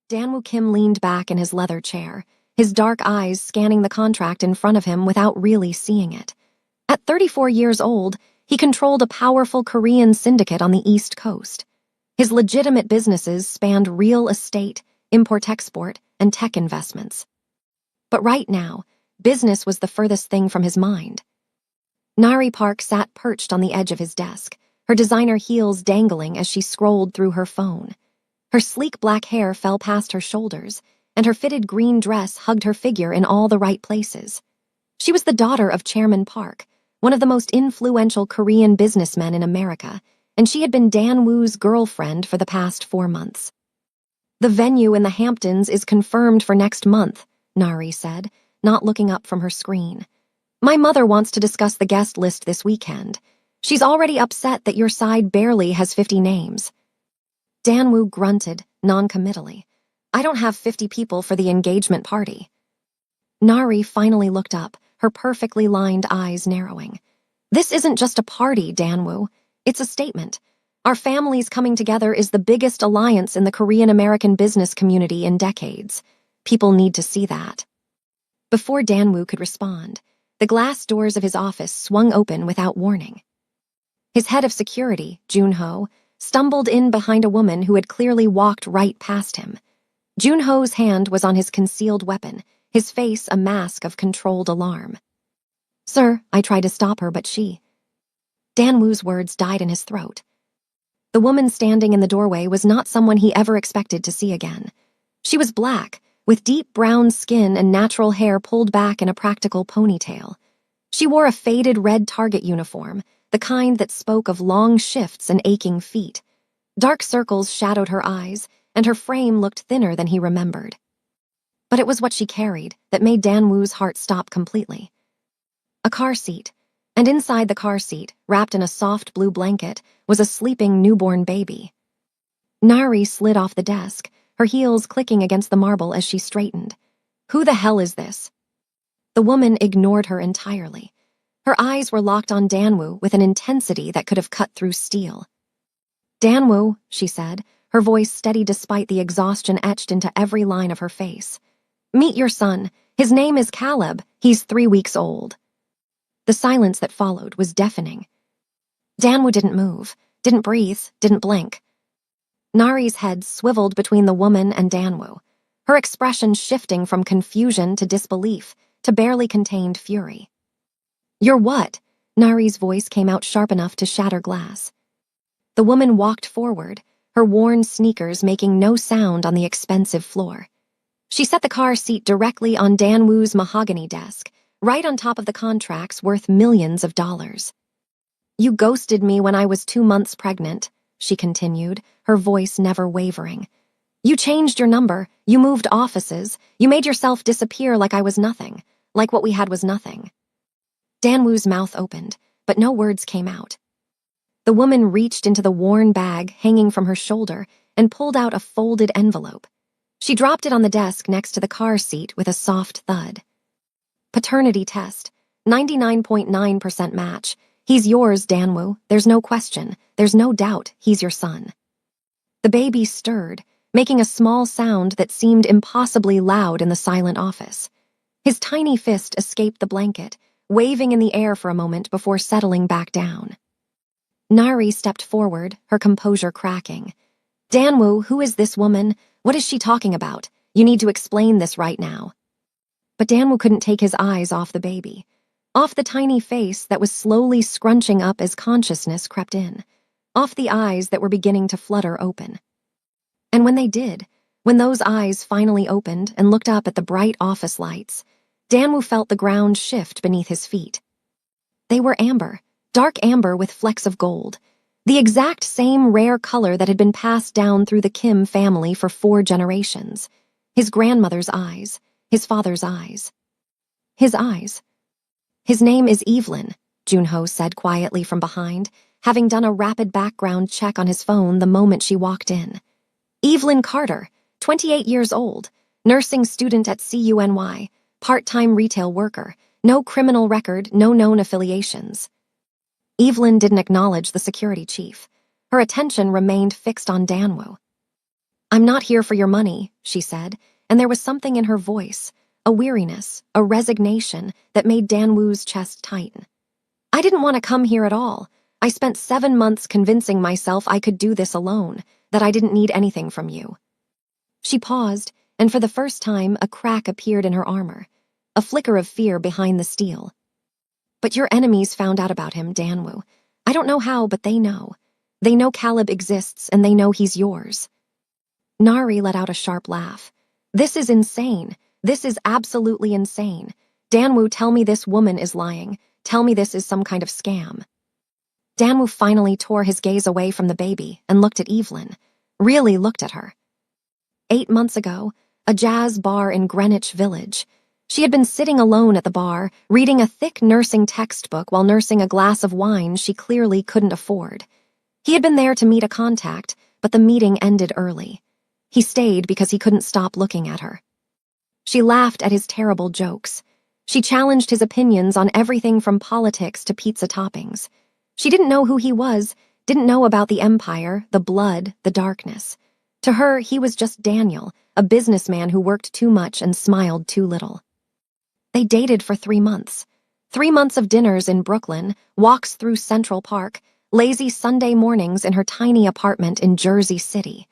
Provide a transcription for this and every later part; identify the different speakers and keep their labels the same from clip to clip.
Speaker 1: Danwoo Kim leaned back in his leather chair, his dark eyes scanning the contract in front of him without really seeing it. At 34 years old, he controlled a powerful Korean syndicate on the East Coast. His legitimate businesses spanned real estate, import-export, and tech investments. But right now, business was the furthest thing from his mind. Nari Park sat perched on the edge of his desk, her designer heels dangling as she scrolled through her phone. Her sleek black hair fell past her shoulders, and her fitted green dress hugged her figure in all the right places. She was the daughter of Chairman Park, one of the most influential Korean businessmen in America, and she had been Danwoo's girlfriend for the past 4 months. "The venue in the Hamptons is confirmed for next month," Nari said, not looking up from her screen. "My mother wants to discuss the guest list this weekend. She's already upset that your side barely has 50 names. Danwoo grunted, non-committally. "I don't have 50 people for the engagement party." Nari finally looked up, her perfectly lined eyes narrowing. "This isn't just a party, Danwoo. It's a statement. Our families coming together is the biggest alliance in the Korean-American business community in decades. People need to see that." Before Danwoo could respond, the glass doors of his office swung open without warning. His head of security, Junho, stumbled in behind a woman who had clearly walked right past him. Junho's hand was on his concealed weapon, his face a mask of controlled alarm. "Sir, I tried to stop her, but she..." Danwoo's words died in his throat. The woman standing in the doorway was not someone he ever expected to see again. She was black, with deep brown skin and natural hair pulled back in a practical ponytail. She wore a faded red Target uniform, the kind that spoke of long shifts and aching feet. Dark circles shadowed her eyes, and her frame looked thinner than he remembered. But it was what she carried that made Danwoo's heart stop completely. A car seat, and inside the car seat, wrapped in a soft blue blanket, was a sleeping newborn baby. Nari slid off the desk, her heels clicking against the marble as she straightened. "Who the hell is this?" The woman ignored her entirely. Her eyes were locked on Danwoo with an intensity that could have cut through steel. "Danwoo," she said, her voice steady despite the exhaustion etched into every line of her face. "Meet your son. His name is Caleb. He's 3 weeks old." The silence that followed was deafening. Danwoo didn't move, didn't breathe, didn't blink. Nari's head swiveled between the woman and Danwoo, her expression shifting from confusion to disbelief to barely contained fury. "You're what?" Nari's voice came out sharp enough to shatter glass. The woman walked forward, her worn sneakers making no sound on the expensive floor. She set the car seat directly on Danwoo's mahogany desk, right on top of the contracts worth millions of dollars. "You ghosted me when I was 2 months pregnant," she continued, her voice never wavering. "You changed your number, you moved offices, you made yourself disappear like I was nothing, like what we had was nothing." Danwoo's mouth opened, but no words came out. The woman reached into the worn bag hanging from her shoulder and pulled out a folded envelope. She dropped it on the desk next to the car seat with a soft thud. "Paternity test, 99.9% match. He's yours, Danwoo. There's no question. There's no doubt he's your son." The baby stirred, making a small sound that seemed impossibly loud in the silent office. His tiny fist escaped the blanket, waving in the air for a moment before settling back down. Nari stepped forward, her composure cracking. "Danwoo, who is this woman? What is she talking about? You need to explain this right now." But Danwoo couldn't take his eyes off the baby, off the tiny face that was slowly scrunching up as consciousness crept in, off the eyes that were beginning to flutter open. And when they did, when those eyes finally opened and looked up at the bright office lights, Danwoo felt the ground shift beneath his feet. They were amber, dark amber with flecks of gold, the exact same rare color that had been passed down through the Kim family for 4 generations. His grandmother's eyes, his father's eyes. His eyes. "His name is Evelyn," Junho said quietly from behind, having done a rapid background check on his phone the moment she walked in. "Evelyn Carter, 28 years old, nursing student at CUNY, part-time retail worker, no criminal record, no known affiliations." Evelyn didn't acknowledge the security chief. Her attention remained fixed on Danwoo. "I'm not here for your money," she said, and there was something in her voice, a weariness, a resignation that made Danwoo's chest tighten. I didn't want to come here at all. I spent 7 months convincing myself I could do this alone, that I didn't need anything from you. She paused, and for the first time, a crack appeared in her armor, a flicker of fear behind the steel. But your enemies found out about him, Danwoo. I don't know how, but they know. They know Caleb exists, and they know he's yours. Nari let out a sharp laugh. This is insane. This is absolutely insane. Danwoo, tell me this woman is lying. Tell me this is some kind of scam. Danwoo finally tore his gaze away from the baby and looked at Evelyn. Really looked at her. 8 months ago, a jazz bar in Greenwich Village. She had been sitting alone at the bar, reading a thick nursing textbook while nursing a glass of wine she clearly couldn't afford. He had been there to meet a contact, but the meeting ended early. He stayed because he couldn't stop looking at her. She laughed at his terrible jokes. She challenged his opinions on everything from politics to pizza toppings. She didn't know who he was, didn't know about the empire, the blood, the darkness. To her, he was just Daniel, a businessman who worked too much and smiled too little. They dated for 3 months. 3 months of dinners in Brooklyn, walks through Central Park, lazy Sunday mornings in her tiny apartment in Jersey City.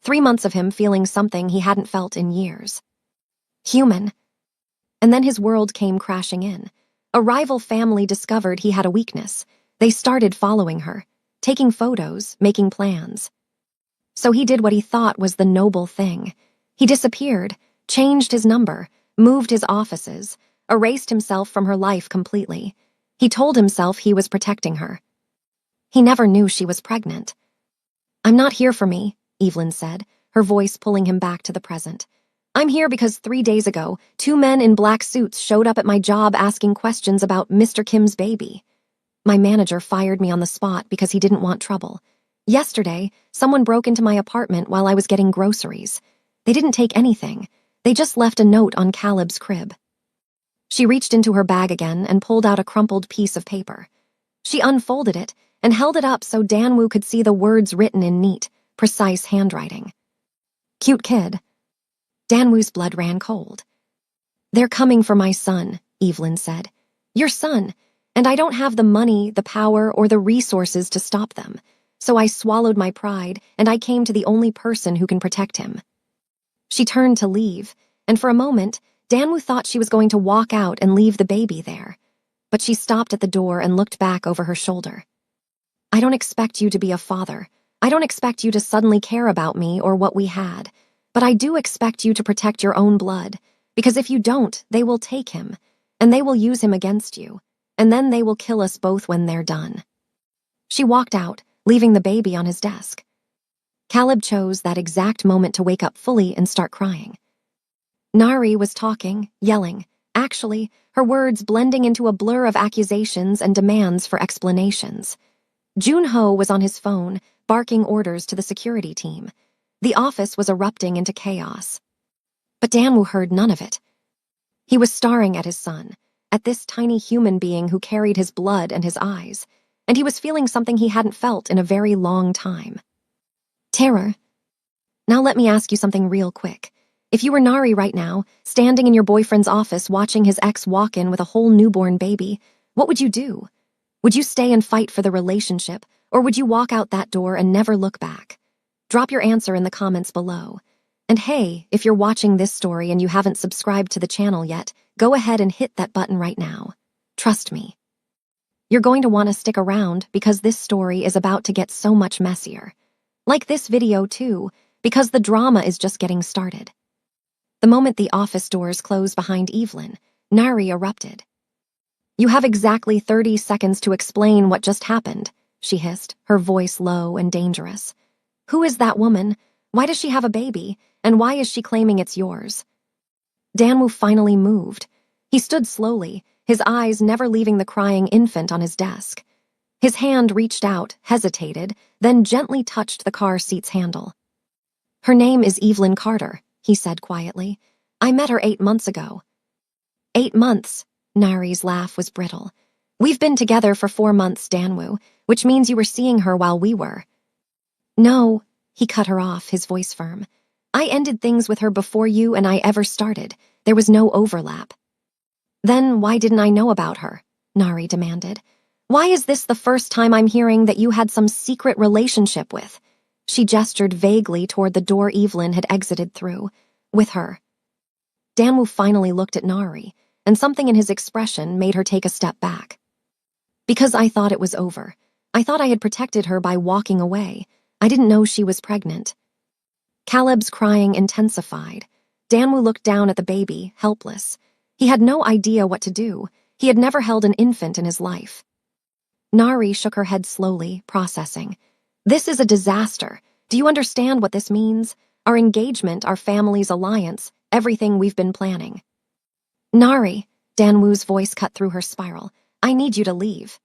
Speaker 1: 3 months of him feeling something he hadn't felt in years. Human. And then his world came crashing in. A rival family discovered he had a weakness. They started following her, taking photos, making plans. So he did what he thought was the noble thing. He disappeared, changed his number, moved his offices, erased himself from her life completely. He told himself he was protecting her. He never knew she was pregnant. I'm not here for me, Evelyn said, her voice pulling him back to the present. I'm here because 3 days ago, 2 men in black suits showed up at my job asking questions about Mr. Kim's baby. My manager fired me on the spot because he didn't want trouble. Yesterday, someone broke into my apartment while I was getting groceries. They didn't take anything. They just left a note on Caleb's crib. She reached into her bag again and pulled out a crumpled piece of paper. She unfolded it and held it up so Danwoo could see the words written in neat, precise handwriting. Cute kid. Danwoo's blood ran cold. They're coming for my son, Evelyn said. Your son, and I don't have the money, the power, or the resources to stop them. So I swallowed my pride, and I came to the only person who can protect him. She turned to leave, and for a moment, Danwoo thought she was going to walk out and leave the baby there. But she stopped at the door and looked back over her shoulder. I don't expect you to be a father. I don't expect you to suddenly care about me or what we had. But I do expect you to protect your own blood, because if you don't, they will take him, and they will use him against you, and then they will kill us both when they're done. She walked out, leaving the baby on his desk. Caleb chose that exact moment to wake up fully and start crying. Nari was talking, yelling, actually, her words blending into a blur of accusations and demands for explanations. Junho was on his phone, barking orders to the security team. The office was erupting into chaos. But Danwoo heard none of it. He was staring at his son, at this tiny human being who carried his blood and his eyes, and he was feeling something he hadn't felt in a very long time. Terror. Now let me ask you something real quick. If you were Nari right now, standing in your boyfriend's office watching his ex walk in with a whole newborn baby, what would you do? Would you stay and fight for the relationship, or would you walk out that door and never look back? Drop your answer in the comments below. And hey, if you're watching this story and you haven't subscribed to the channel yet, go ahead and hit that button right now. Trust me. You're going to want to stick around because this story is about to get so much messier. Like this video too, because the drama is just getting started. The moment the office doors closed behind Evelyn, Nari erupted. You have exactly 30 seconds to explain what just happened, she hissed, her voice low and dangerous. Who is that woman? Why does she have a baby? And why is she claiming it's yours? Danwoo finally moved. He stood slowly, his eyes never leaving the crying infant on his desk. His hand reached out, hesitated, then gently touched the car seat's handle. Her name is Evelyn Carter, he said quietly. I met her 8 months ago. 8 months? Nari's laugh was brittle. We've been together for 4 months, Danwoo, which means you were seeing her while we were. No, he cut her off, his voice firm. I ended things with her before you and I ever started. There was no overlap. Then why didn't I know about her? Nari demanded. Why is this the first time I'm hearing that you had some secret relationship with? She gestured vaguely toward the door Evelyn had exited through. With her. Danwu finally looked at Nari, and something in his expression made her take a step back. Because I thought it was over. I thought I had protected her by walking away. I didn't know she was pregnant. Caleb's crying intensified. Danwu looked down at the baby, helpless. He had no idea what to do. He had never held an infant in his life. Nari shook her head slowly, processing. This is a disaster. Do you understand what this means? Our engagement, our family's alliance, everything we've been planning. Nari, Danwu's voice cut through her spiral. I need you to leave.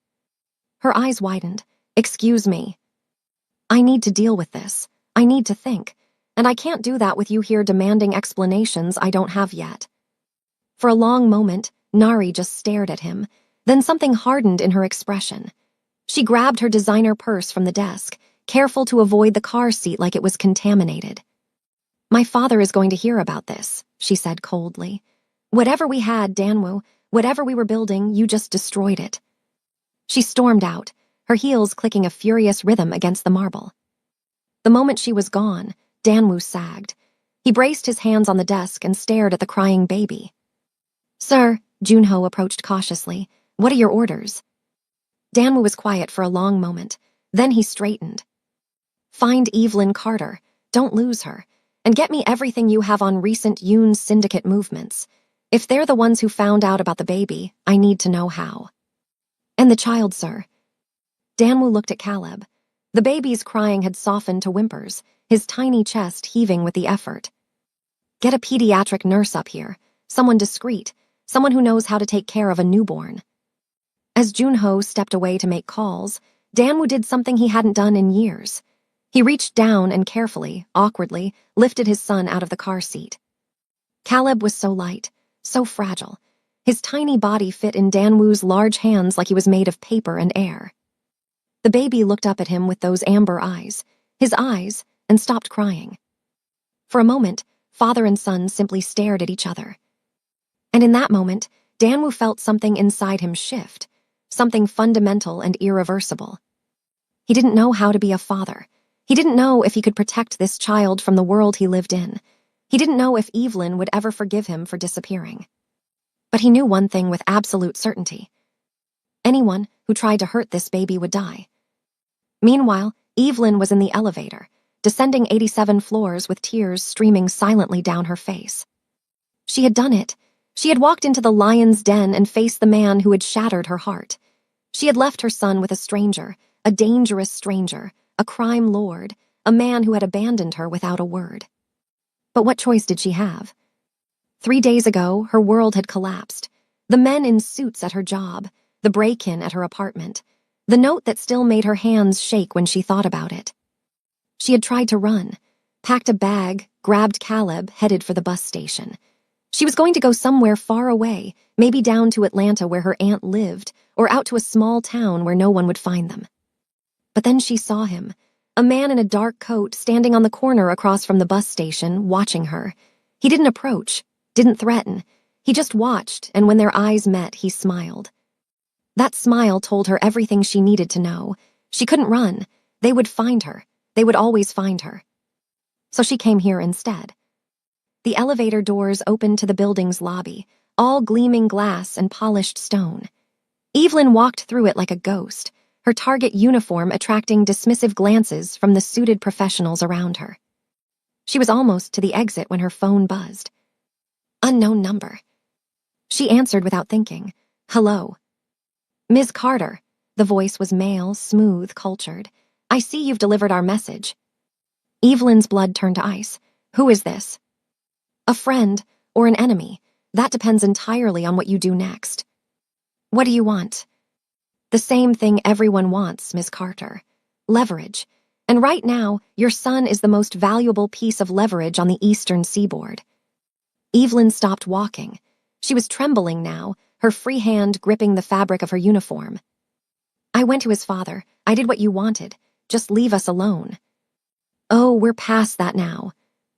Speaker 1: Her eyes widened. Excuse me. I need to deal with this. I need to think. And I can't do that with you here demanding explanations I don't have yet. For a long moment, Nari just stared at him. Then something hardened in her expression. She grabbed her designer purse from the desk, careful to avoid the car seat like it was contaminated. My father is going to hear about this, she said coldly. Whatever we had, Danwu, whatever we were building, you just destroyed it. She stormed out, her heels clicking a furious rhythm against the marble. The moment she was gone, Danwu sagged. He braced his hands on the desk and stared at the crying baby. Sir, Junho approached cautiously. What are your orders? Danwu was quiet for a long moment. Then he straightened. Find Evelyn Carter. Don't lose her. And get me everything you have on recent Yoon syndicate movements. If they're the ones who found out about the baby, I need to know how. And the child, sir. Danwu looked at Caleb. The baby's crying had softened to whimpers, his tiny chest heaving with the effort. Get a pediatric nurse up here, someone discreet, someone who knows how to take care of a newborn. As Junho stepped away to make calls, Danwu did something he hadn't done in years. He reached down and carefully, awkwardly, lifted his son out of the car seat. Caleb was so light, so fragile. His tiny body fit in Danwu's large hands like he was made of paper and air. The baby looked up at him with those amber eyes, and stopped crying. For a moment, father and son simply stared at each other. And in that moment, Danwu felt something inside him shift, something fundamental and irreversible. He didn't know how to be a father. He didn't know if he could protect this child from the world he lived in. He didn't know if Evelyn would ever forgive him for disappearing. But he knew one thing with absolute certainty. Anyone who tried to hurt this baby would die. Meanwhile, Evelyn was in the elevator, descending 87 floors with tears streaming silently down her face. She had done it. She had walked into the lion's den and faced the man who had shattered her heart. She had left her son with a stranger, a dangerous stranger, a crime lord, a man who had abandoned her without a word. But what choice did she have? 3 days ago, her world had collapsed. The men in suits at her job, the break-in at her apartment, the note that still made her hands shake when she thought about it. She had tried to run, packed a bag, grabbed Caleb, headed for the bus station. She was going to go somewhere far away, maybe down to Atlanta where her aunt lived, or out to a small town where no one would find them. But then she saw him, a man in a dark coat standing on the corner across from the bus station, watching her. He didn't approach, didn't threaten. He just watched, and when their eyes met, he smiled. That smile told her everything she needed to know. She couldn't run. They would find her. They would always find her. So she came here instead. The elevator doors opened to the building's lobby, all gleaming glass and polished stone. Evelyn walked through it like a ghost, her target uniform attracting dismissive glances from the suited professionals around her. She was almost to the exit when her phone buzzed. Unknown number. She answered without thinking. Hello. Ms. Carter. The voice was male, smooth, cultured. I see you've delivered our message. Evelyn's blood turned to ice. Who is this? A friend or an enemy. That depends entirely on what you do next. What do you want? The same thing everyone wants, Ms. Carter. Leverage. And right now, your son is the most valuable piece of leverage on the eastern seaboard. Evelyn stopped walking. She was trembling now, her free hand gripping the fabric of her uniform. I went to his father. I did what you wanted. Just leave us alone. Oh, we're past that now.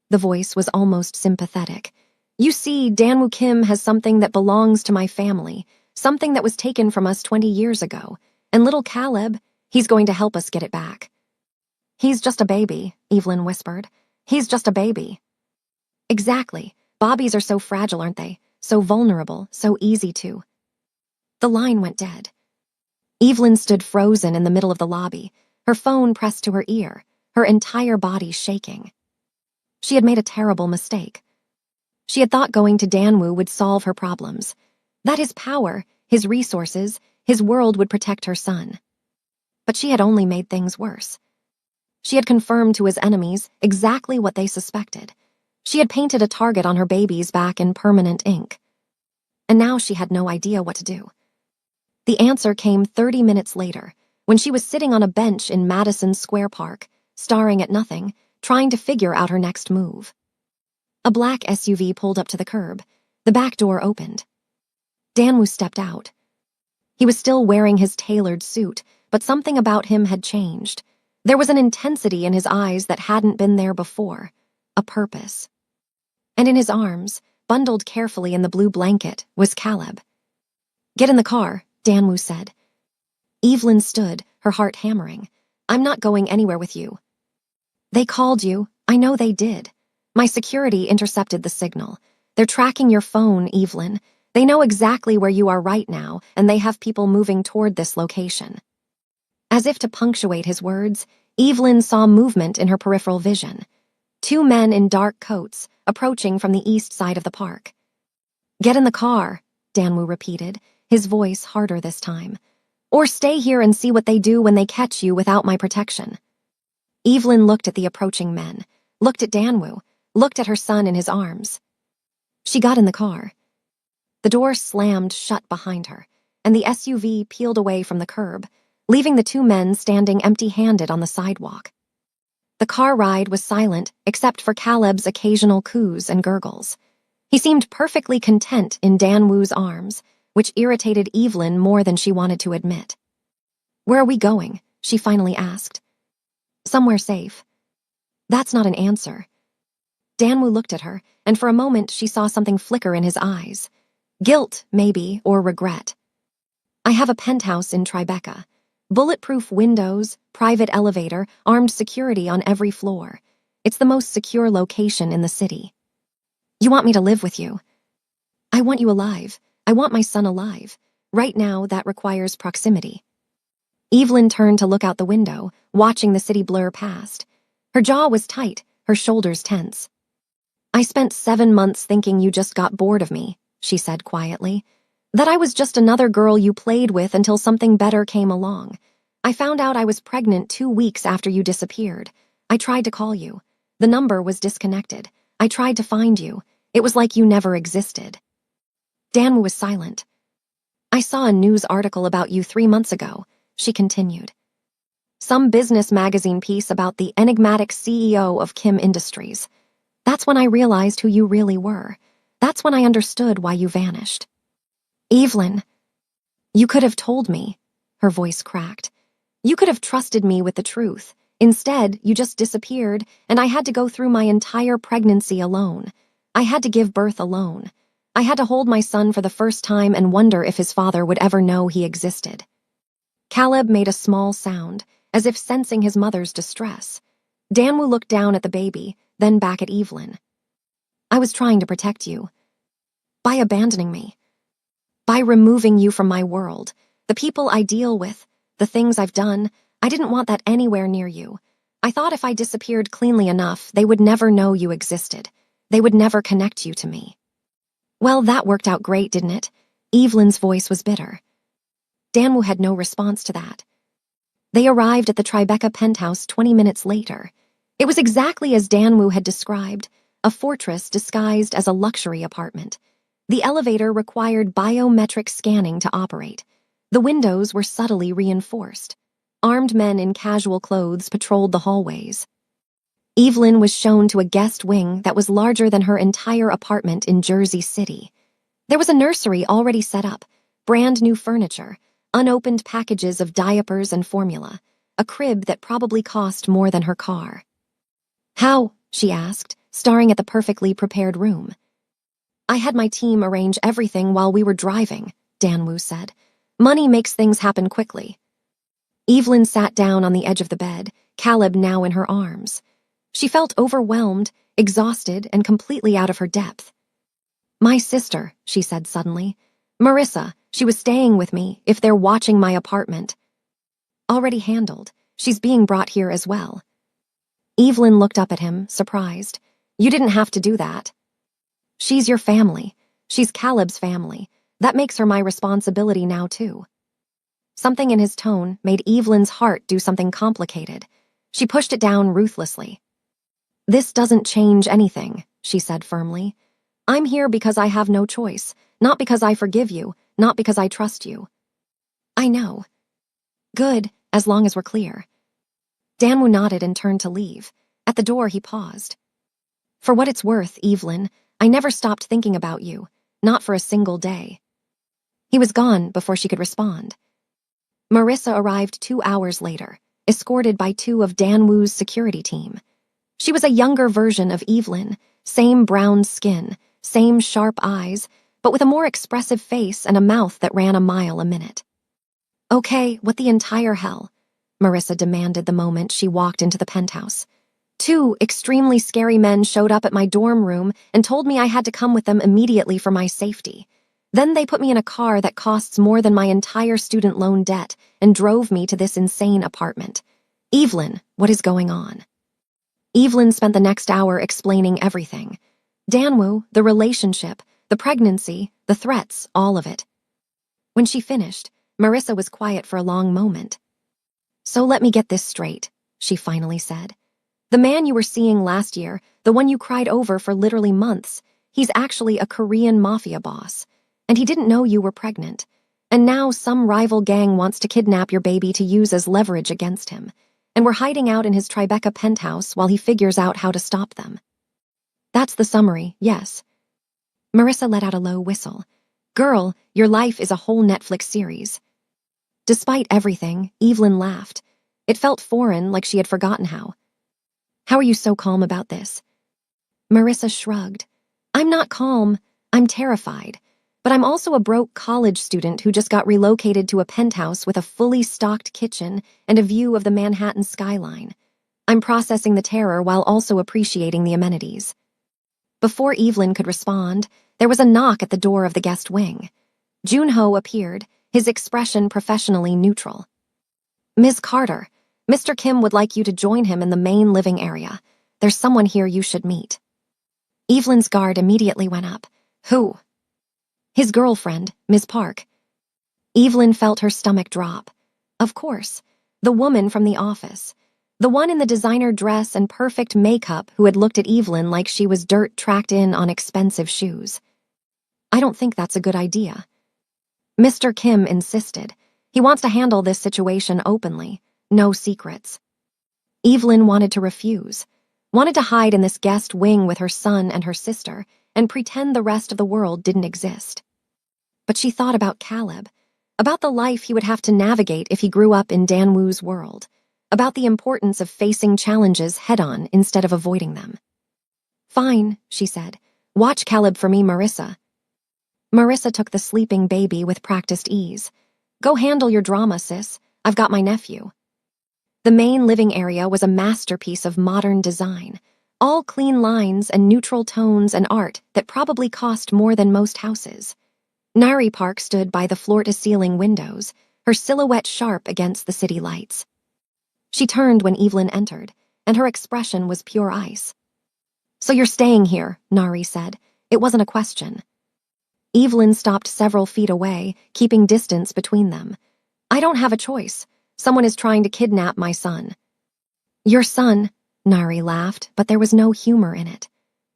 Speaker 1: The voice was almost sympathetic. You see, Danwoo Kim has something that belongs to my family, something that was taken from us 20 years ago. And little Caleb, he's going to help us get it back. He's just a baby, Evelyn whispered. He's just a baby. Exactly. Bobbies are so fragile, aren't they? So vulnerable, so easy to. The line went dead. Evelyn stood frozen in the middle of the lobby, her phone pressed to her ear, her entire body shaking. She had made a terrible mistake. She had thought going to Danwoo would solve her problems, that his power, his resources, his world would protect her son. But she had only made things worse. She had confirmed to his enemies exactly what they suspected. She had painted a target on her baby's back in permanent ink. And now she had no idea what to do. The answer came 30 minutes later, when she was sitting on a bench in Madison Square Park, staring at nothing, trying to figure out her next move. A black SUV pulled up to the curb. The back door opened. Danwoo stepped out. He was still wearing his tailored suit, but something about him had changed. There was an intensity in his eyes that hadn't been there before, a purpose. And in his arms, bundled carefully in the blue blanket, was Caleb. Get in the car, Danwoo said. Evelyn stood, her heart hammering. I'm not going anywhere with you. They called you. I know they did. My security intercepted the signal. They're tracking your phone, Evelyn. They know exactly where you are right now, and they have people moving toward this location. As if to punctuate his words, Evelyn saw movement in her peripheral vision. 2 men in dark coats, approaching from the east side of the park. Get in the car, Danwoo repeated, his voice harder this time. Or stay here and see what they do when they catch you without my protection. Evelyn looked at the approaching men, looked at Danwoo, looked at her son in his arms. She got in the car. The door slammed shut behind her, and the SUV peeled away from the curb, leaving the 2 men standing empty-handed on the sidewalk. The car ride was silent except for Caleb's occasional coos and gurgles. He seemed perfectly content in Danwoo's arms, which irritated Evelyn more than she wanted to admit. Where are we going? She finally asked. Somewhere safe. That's not an answer. Danwoo looked at her, and for a moment she saw something flicker in his eyes. Guilt, maybe, or regret. I have a penthouse in Tribeca. Bulletproof windows, private elevator, armed security on every floor. It's the most secure location in the city. You want me to live with you? I want you alive. I want my son alive. Right now, that requires proximity. Evelyn turned to look out the window, watching the city blur past. Her jaw was tight, her shoulders tense. I spent 7 months thinking you just got bored of me, she said quietly. That I was just another girl you played with until something better came along. I found out I was pregnant 2 weeks after you disappeared. I tried to call you. The number was disconnected. I tried to find you. It was like you never existed. Danwoo was silent. I saw a news article about you 3 months ago, she continued. Some business magazine piece about the enigmatic CEO of Kim Industries. That's when I realized who you really were. That's when I understood why you vanished. Evelyn, you could have told me, her voice cracked. You could have trusted me with the truth. Instead, you just disappeared, and I had to go through my entire pregnancy alone. I had to give birth alone. I had to hold my son for the first time and wonder if his father would ever know he existed. Caleb made a small sound, as if sensing his mother's distress. Danwoo looked down at the baby, then back at Evelyn. I was trying to protect you. By abandoning me. By removing you from my world, the people I deal with, the things I've done, I didn't want that anywhere near you. I thought if I disappeared cleanly enough, they would never know you existed. They would never connect you to me. Well, that worked out great, didn't it? Evelyn's voice was bitter. Danwoo had no response to that. They arrived at the Tribeca penthouse 20 minutes later. It was exactly as Danwoo had described, a fortress disguised as a luxury apartment. The elevator required biometric scanning to operate. The windows were subtly reinforced. Armed men in casual clothes patrolled the hallways. Evelyn was shown to a guest wing that was larger than her entire apartment in Jersey City. There was a nursery already set up, brand new furniture, unopened packages of diapers and formula, a crib that probably cost more than her car. How, she asked, staring at the perfectly prepared room. "I had my team arrange everything while we were driving," Danwoo said. "Money makes things happen quickly." Evelyn sat down on the edge of the bed, Caleb now in her arms. She felt overwhelmed, exhausted, and completely out of her depth. "My sister," she said suddenly. "Marissa, she was staying with me, if they're watching my apartment." "Already handled. She's being brought here as well." Evelyn looked up at him, surprised. "You didn't have to do that." "She's your family. She's Caleb's family. That makes her my responsibility now, too." Something in his tone made Evelyn's heart do something complicated. She pushed it down ruthlessly. "This doesn't change anything," she said firmly. "I'm here because I have no choice, not because I forgive you, not because I trust you." "I know." "Good, as long as we're clear." Danwoo nodded and turned to leave. At the door, he paused. "For what it's worth, Evelyn, I never stopped thinking about you, not for a single day." He was gone before she could respond. Marissa arrived 2 hours later, escorted by 2 of Danwoo's security team. She was a younger version of Evelyn, same brown skin, same sharp eyes, but with a more expressive face and a mouth that ran a mile a minute. "Okay, what the entire hell?" Marissa demanded the moment she walked into the penthouse. "2 extremely scary men showed up at my dorm room and told me I had to come with them immediately for my safety. Then they put me in a car that costs more than my entire student loan debt and drove me to this insane apartment. Evelyn, what is going on?" Evelyn spent the next hour explaining everything. Danwoo, the relationship, the pregnancy, the threats, all of it. When she finished, Marissa was quiet for a long moment. "So let me get this straight," she finally said. "The man you were seeing last year, the one you cried over for literally months, he's actually a Korean Mafia boss. And he didn't know you were pregnant. And now some rival gang wants to kidnap your baby to use as leverage against him. And we're hiding out in his Tribeca penthouse while he figures out how to stop them." "That's the summary, yes." Marissa let out a low whistle. "Girl, your life is a whole Netflix series." Despite everything, Evelyn laughed. It felt foreign, like she had forgotten how. "How are you so calm about this?" Marissa shrugged. "I'm not calm. I'm terrified. But I'm also a broke college student who just got relocated to a penthouse with a fully stocked kitchen and a view of the Manhattan skyline. I'm processing the terror while also appreciating the amenities." Before Evelyn could respond, there was a knock at the door of the guest wing. Junho appeared, his expression professionally neutral. "Ms. Carter, Mr. Kim would like you to join him in the main living area. There's someone here you should meet." Evelyn's guard immediately went up. "Who?" "His girlfriend, Ms. Park." Evelyn felt her stomach drop. Of course, the woman from the office. The one in the designer dress and perfect makeup who had looked at Evelyn like she was dirt tracked in on expensive shoes. "I don't think that's a good idea." Mr. Kim insisted. He wants to handle this situation openly, no secrets. Evelyn wanted to refuse, wanted to hide in this guest wing with her son and her sister and pretend the rest of the world didn't exist. But she thought about Caleb, about the life he would have to navigate if he grew up in Danwoo's world, about the importance of facing challenges head-on instead of avoiding them. "Fine," she said. "Watch Caleb for me, Marissa." Marissa took the sleeping baby with practiced ease. "Go handle your drama, sis. I've got my nephew." The main living area was a masterpiece of modern design, all clean lines and neutral tones and art that probably cost more than most houses. Nari Park stood by the floor-to-ceiling windows, her silhouette sharp against the city lights. She turned when Evelyn entered, and her expression was pure ice. "So you're staying here," Nari said. It wasn't a question. Evelyn stopped several feet away, keeping distance between them. "I don't have a choice. Someone is trying to kidnap my son." "Your son?" Nari laughed, but there was no humor in it.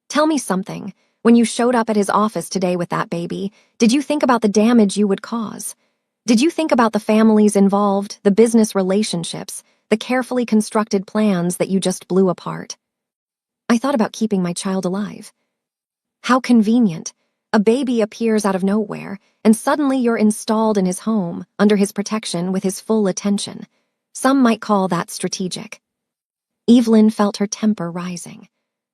Speaker 1: "Tell me something. When you showed up at his office today with that baby, did you think about the damage you would cause? Did you think about the families involved, the business relationships, the carefully constructed plans that you just blew apart?" "I thought about keeping my child alive." "How convenient. A baby appears out of nowhere, and suddenly you're installed in his home, under his protection with his full attention. Some might call that strategic." Evelyn felt her temper rising.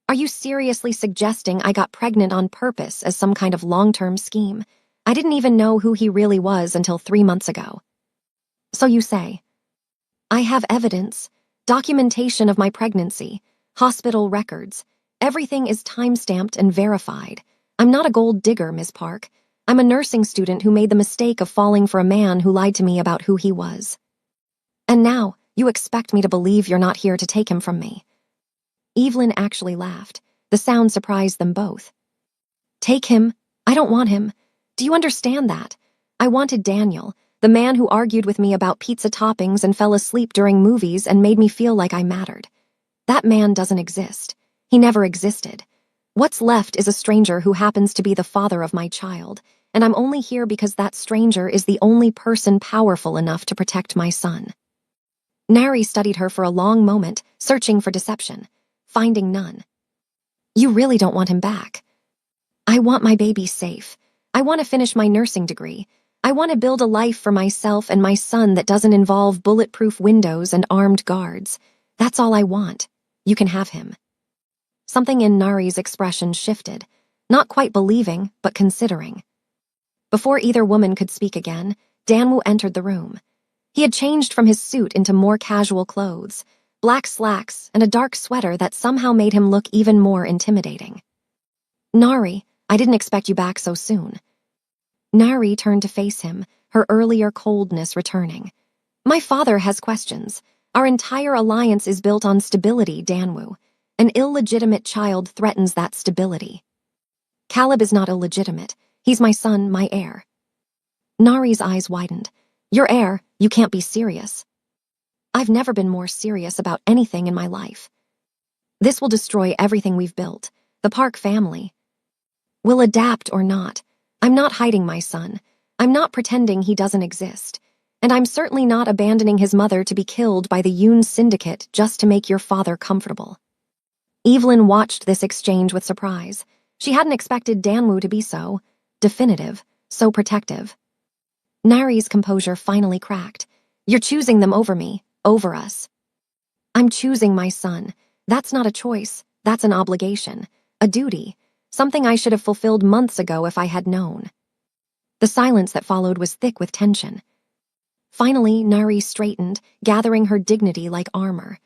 Speaker 1: Are you seriously suggesting I got pregnant on purpose as some kind of long-term scheme? I didn't even know who he really was until 3 months ago. So you say. I have evidence, documentation of my pregnancy, hospital records. Everything is time-stamped and verified. I'm not a gold digger, Ms. Park. I'm a nursing student who made the mistake of falling for a man who lied to me about who he was. And now, you expect me to believe you're not here to take him from me. Evelyn actually laughed. The sound surprised them both. Take him? I don't want him. Do you understand that? I wanted Daniel, the man who argued with me about pizza toppings and fell asleep during movies and made me feel like I mattered. That man doesn't exist. He never existed. What's left is a stranger who happens to be the father of my child, and I'm only here because that stranger is the only person powerful enough to protect my son. Nari studied her for a long moment, searching for deception, finding none. You really don't want him back. I want my baby safe. I want to finish my nursing degree. I want to build a life for myself and my son that doesn't involve bulletproof windows and armed guards. That's all I want. You can have him. Something in Nari's expression shifted, not quite believing, but considering. Before either woman could speak again, Danwoo entered the room. He had changed from his suit into more casual clothes, black slacks, and a dark sweater that somehow made him look even more intimidating. Nari, I didn't expect you back so soon. Nari turned to face him, her earlier coldness returning. My father has questions. Our entire alliance is built on stability, Danwoo. An illegitimate child threatens that stability. Caleb is not illegitimate. He's my son, my heir. Nari's eyes widened. Your heir? You can't be serious. I've never been more serious about anything in my life. This will destroy everything we've built. The Park family. We'll adapt or not. I'm not hiding my son. I'm not pretending he doesn't exist. And I'm certainly not abandoning his mother to be killed by the Yoon Syndicate just to make your father comfortable. Evelyn watched this exchange with surprise. She hadn't expected Danwoo to be so definitive, so protective. Nari's composure finally cracked. You're choosing them over me, over us. I'm choosing my son. That's not a choice. That's an obligation, a duty, something I should have fulfilled months ago if I had known. The silence that followed was thick with tension. Finally, Nari straightened, gathering her dignity like armor.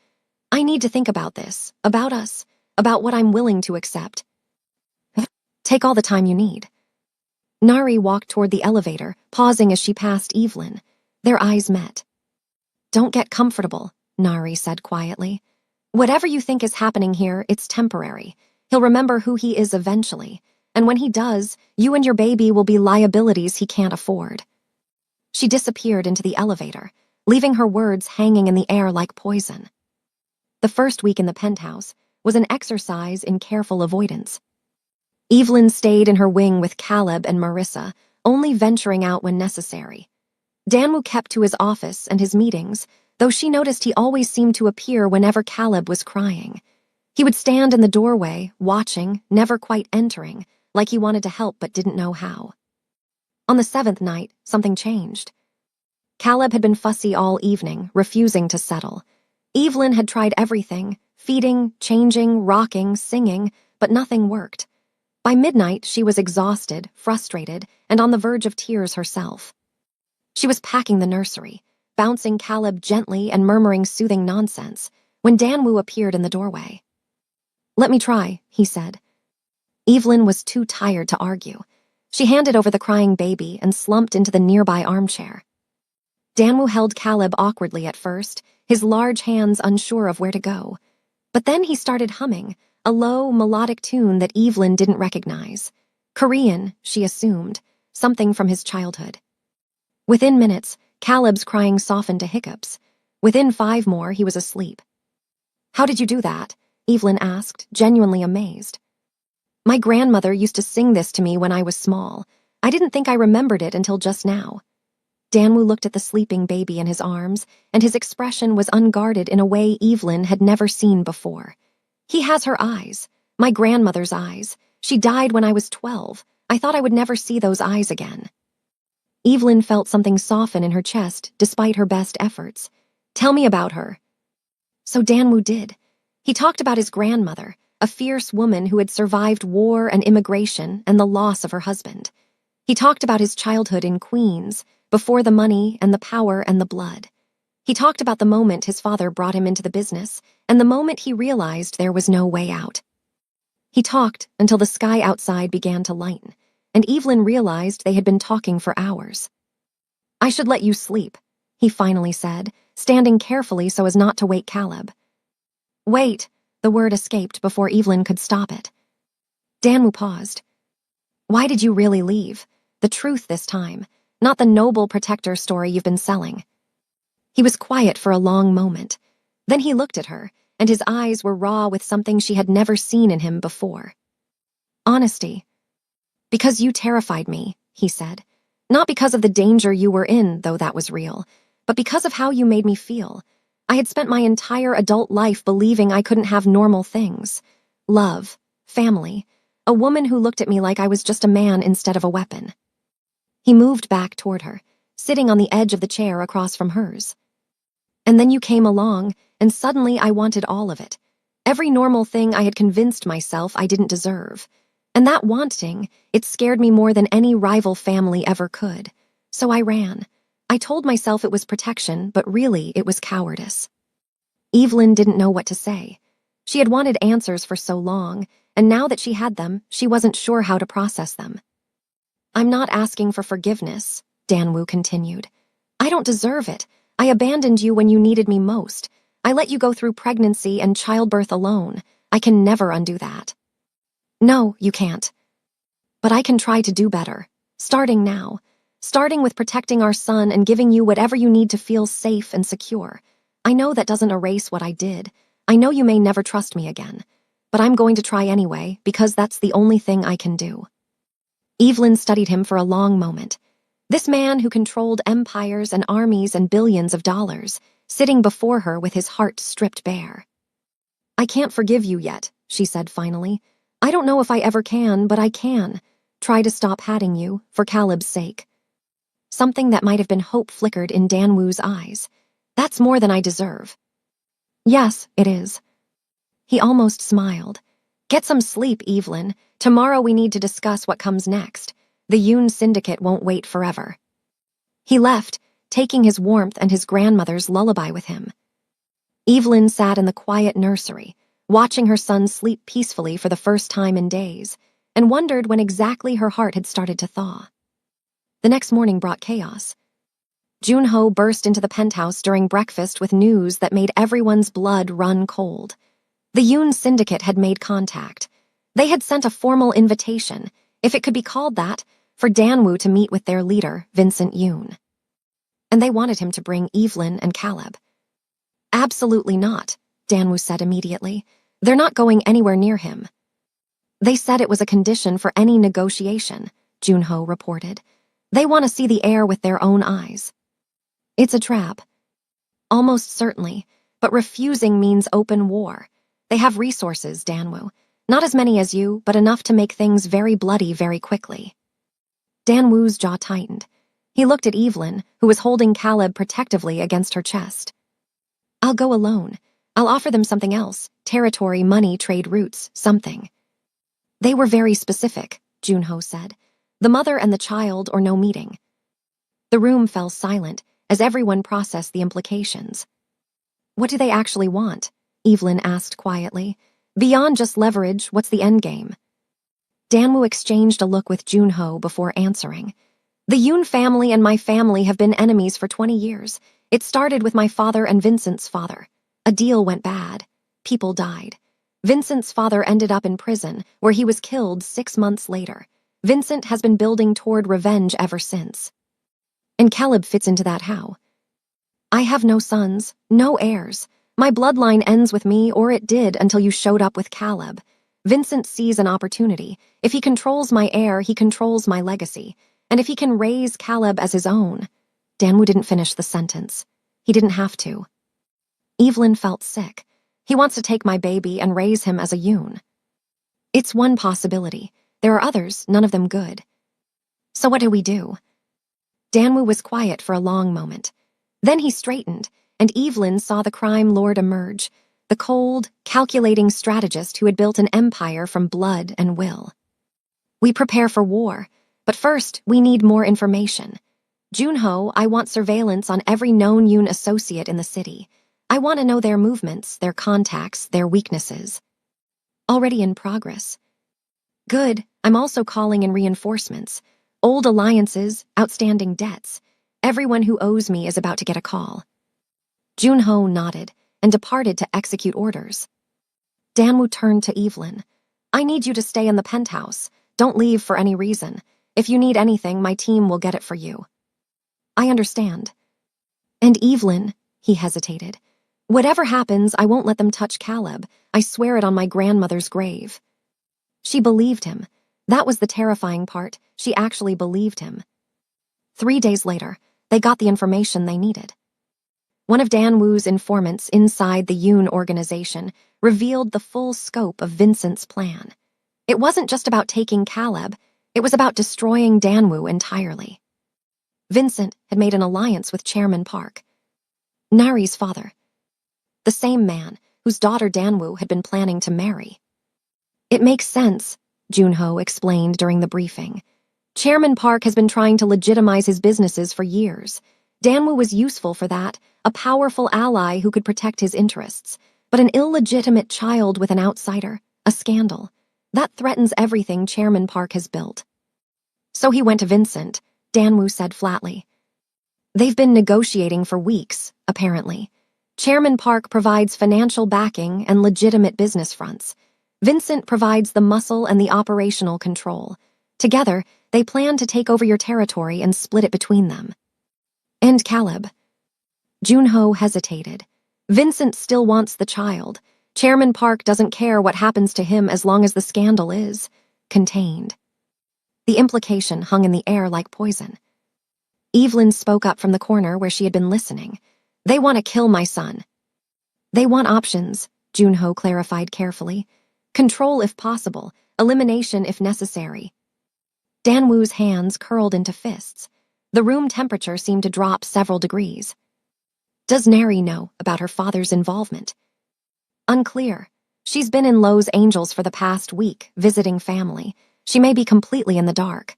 Speaker 1: I need to think about this, about us, about what I'm willing to accept. Take all the time you need. Nari walked toward the elevator, pausing as she passed Evelyn. Their eyes met. Don't get comfortable, Nari said quietly. Whatever you think is happening here, it's temporary. He'll remember who he is eventually, and when he does, you and your baby will be liabilities he can't afford. She disappeared into the elevator, leaving her words hanging in the air like poison. The first week in the penthouse was an exercise in careful avoidance. Evelyn stayed in her wing with Caleb and Marissa, only venturing out when necessary. Danwoo kept to his office and his meetings, though she noticed he always seemed to appear whenever Caleb was crying. He would stand in the doorway, watching, never quite entering, like he wanted to help but didn't know how. On the 7th night, something changed. Caleb had been fussy all evening, refusing to settle. Evelyn had tried everything, feeding, changing, rocking, singing, but nothing worked. By midnight, she was exhausted, frustrated, and on the verge of tears herself. She was packing the nursery, bouncing Caleb gently and murmuring soothing nonsense, when Danwoo appeared in the doorway. Let me try, he said. Evelyn was too tired to argue. She handed over the crying baby and slumped into the nearby armchair. Danwoo held Caleb awkwardly at first, his large hands unsure of where to go. But then he started humming, a low, melodic tune that Evelyn didn't recognize. Korean, she assumed, something from his childhood. Within minutes, Caleb's crying softened to hiccups. Within 5 more, he was asleep. How did you do that? Evelyn asked, genuinely amazed. My grandmother used to sing this to me when I was small. I didn't think I remembered it until just now. Danwoo looked at the sleeping baby in his arms, and his expression was unguarded in a way Evelyn had never seen before. He has her eyes, my grandmother's eyes. She died when I was 12. I thought I would never see those eyes again. Evelyn felt something soften in her chest despite her best efforts. Tell me about her. So Danwoo did. He talked about his grandmother, a fierce woman who had survived war and immigration and the loss of her husband. He talked about his childhood in Queens, before the money and the power and the blood. He talked about the moment his father brought him into the business and the moment he realized there was no way out. He talked until the sky outside began to lighten, and Evelyn realized they had been talking for hours. "I should let you sleep," he finally said, standing carefully so as not to wake Caleb. "Wait," the word escaped before Evelyn could stop it. Danwu paused. "Why did you really leave? The truth this time, not the noble protector story you've been selling." He was quiet for a long moment. Then he looked at her, and his eyes were raw with something she had never seen in him before. "Honesty. Because you terrified me," he said. "Not because of the danger you were in, though that was real, but because of how you made me feel. I had spent my entire adult life believing I couldn't have normal things. Love, family, a woman who looked at me like I was just a man instead of a weapon." He moved back toward her, sitting on the edge of the chair across from hers. "And then you came along, and suddenly I wanted all of it. Every normal thing I had convinced myself I didn't deserve. And that wanting, it scared me more than any rival family ever could. So I ran. I told myself it was protection, but really it was cowardice." Evelyn didn't know what to say. She had wanted answers for so long, and now that she had them, she wasn't sure how to process them. "I'm not asking for forgiveness," Danwu continued. "I don't deserve it. I abandoned you when you needed me most. I let you go through pregnancy and childbirth alone. I can never undo that." "No, you can't. But I can try to do better. Starting now. Starting with protecting our son and giving you whatever you need to feel safe and secure. I know that doesn't erase what I did. I know you may never trust me again. But I'm going to try anyway, because that's the only thing I can do." Evelyn studied him for a long moment. This man who controlled empires and armies and billions of dollars, sitting before her with his heart stripped bare. "I can't forgive you yet," she said finally. "I don't know if I ever can, but I can. Try to stop hating you, for Caleb's sake." Something that might have been hope flickered in Danwu's eyes. "That's more than I deserve." "Yes, it is." He almost smiled. "Get some sleep, Evelyn. Tomorrow we need to discuss what comes next. The Yoon Syndicate won't wait forever." He left, taking his warmth and his grandmother's lullaby with him. Evelyn sat in the quiet nursery, watching her son sleep peacefully for the first time in days, and wondered when exactly her heart had started to thaw. The next morning brought chaos. Junho burst into the penthouse during breakfast with news that made everyone's blood run cold. The Yoon Syndicate had made contact. They had sent a formal invitation, if it could be called that, for Danwu to meet with their leader, Vincent Yoon. And they wanted him to bring Evelyn and Caleb. "Absolutely not," Danwu said immediately. "They're not going anywhere near him." "They said it was a condition for any negotiation," Junho reported. "They want to see the heir with their own eyes." "It's a trap." "Almost certainly, but refusing means open war. They have resources, Danwu. Not as many as you, but enough to make things very bloody very quickly." Danwu's jaw tightened. He looked at Evelyn, who was holding Caleb protectively against her chest. "I'll go alone. I'll offer them something else, territory, money, trade routes, something." "They were very specific," Junho said. "The mother and the child or no meeting." The room fell silent as everyone processed the implications. "What do they actually want?" Evelyn asked quietly. "Beyond just leverage, what's the endgame?" Danwu exchanged a look with Junho before answering. "The Yoon family and my family have been enemies for 20 years. It started with my father and Vincent's father. A deal went bad. People died. Vincent's father ended up in prison, where he was killed 6 months later. Vincent has been building toward revenge ever since." "And Caleb fits into that how?" "I have no sons, no heirs. My bloodline ends with me, or it did until you showed up with Caleb. Vincent sees an opportunity. If he controls my heir, he controls my legacy. And if he can raise Caleb as his own..." Danwu didn't finish the sentence. He didn't have to. Evelyn felt sick. "He wants to take my baby and raise him as a Yoon." "It's one possibility. There are others, none of them good." "So what do we do?" Danwu was quiet for a long moment. Then he straightened, and Evelyn saw the crime lord emerge. the cold, calculating strategist who had built an empire from blood and will. We prepare for war, but first we need more information. Junho, I want surveillance on every known Yoon associate in the city. I want to know their movements, their contacts, their weaknesses. Already in progress. Good, I'm also calling in reinforcements. Old alliances, outstanding debts. Everyone who owes me is about to get a call. Junho nodded and departed to execute orders. Danwoo turned to Evelyn. I need you to stay in the penthouse. Don't leave for any reason. If you need anything, my team will get it for you. I understand. And Evelyn, he hesitated. Whatever happens, I won't let them touch Caleb. I swear it on my grandmother's grave. She believed him. That was the terrifying part. She actually believed him. 3 days later, they got the information they needed. One of Danwoo's informants inside the Yoon organization revealed the full scope of Vincent's plan. It wasn't just about taking Caleb, it was about destroying Danwoo entirely. Vincent had made an alliance with Chairman Park, Nari's father, the same man whose daughter Danwoo had been planning to marry. It makes sense, Junho explained during the briefing. Chairman Park has been trying to legitimize his businesses for years. Danwoo was useful for that, a powerful ally who could protect his interests. But an illegitimate child with an outsider, a scandal, that threatens everything Chairman Park has built. So he went to Vincent, Danwoo said flatly. They've been negotiating for weeks, apparently. Chairman Park provides financial backing and legitimate business fronts. Vincent provides the muscle and the operational control. Together, they plan to take over your territory and split it between them. And Caleb. Junho hesitated. Vincent still wants the child. Chairman Park doesn't care what happens to him as long as the scandal is contained. The implication hung in the air like poison. Evelyn spoke up from the corner where she had been listening. They want to kill my son. They want options, Junho clarified carefully. Control if possible, elimination if necessary. Danwoo's hands curled into fists. The room temperature seemed to drop several degrees. Does Nari know about her father's involvement? Unclear. She's been in Los Angeles for the past week, visiting family. She may be completely in the dark.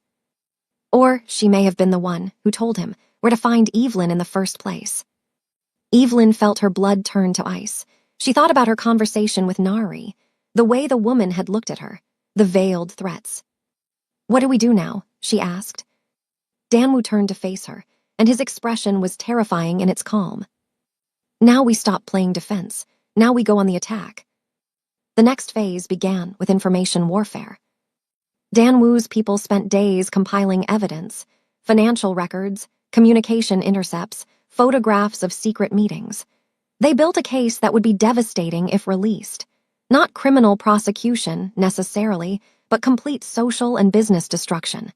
Speaker 1: Or she may have been the one who told him where to find Evelyn in the first place. Evelyn felt her blood turn to ice. She thought about her conversation with Nari, the way the woman had looked at her, the veiled threats. What do we do now? She asked. Danwoo turned to face her, and his expression was terrifying in its calm. Now we stop playing defense. Now we go on the attack. The next phase began with information warfare. Danwoo's people spent days compiling evidence, financial records, communication intercepts, photographs of secret meetings. They built a case that would be devastating if released. Not criminal prosecution, necessarily, but complete social and business destruction.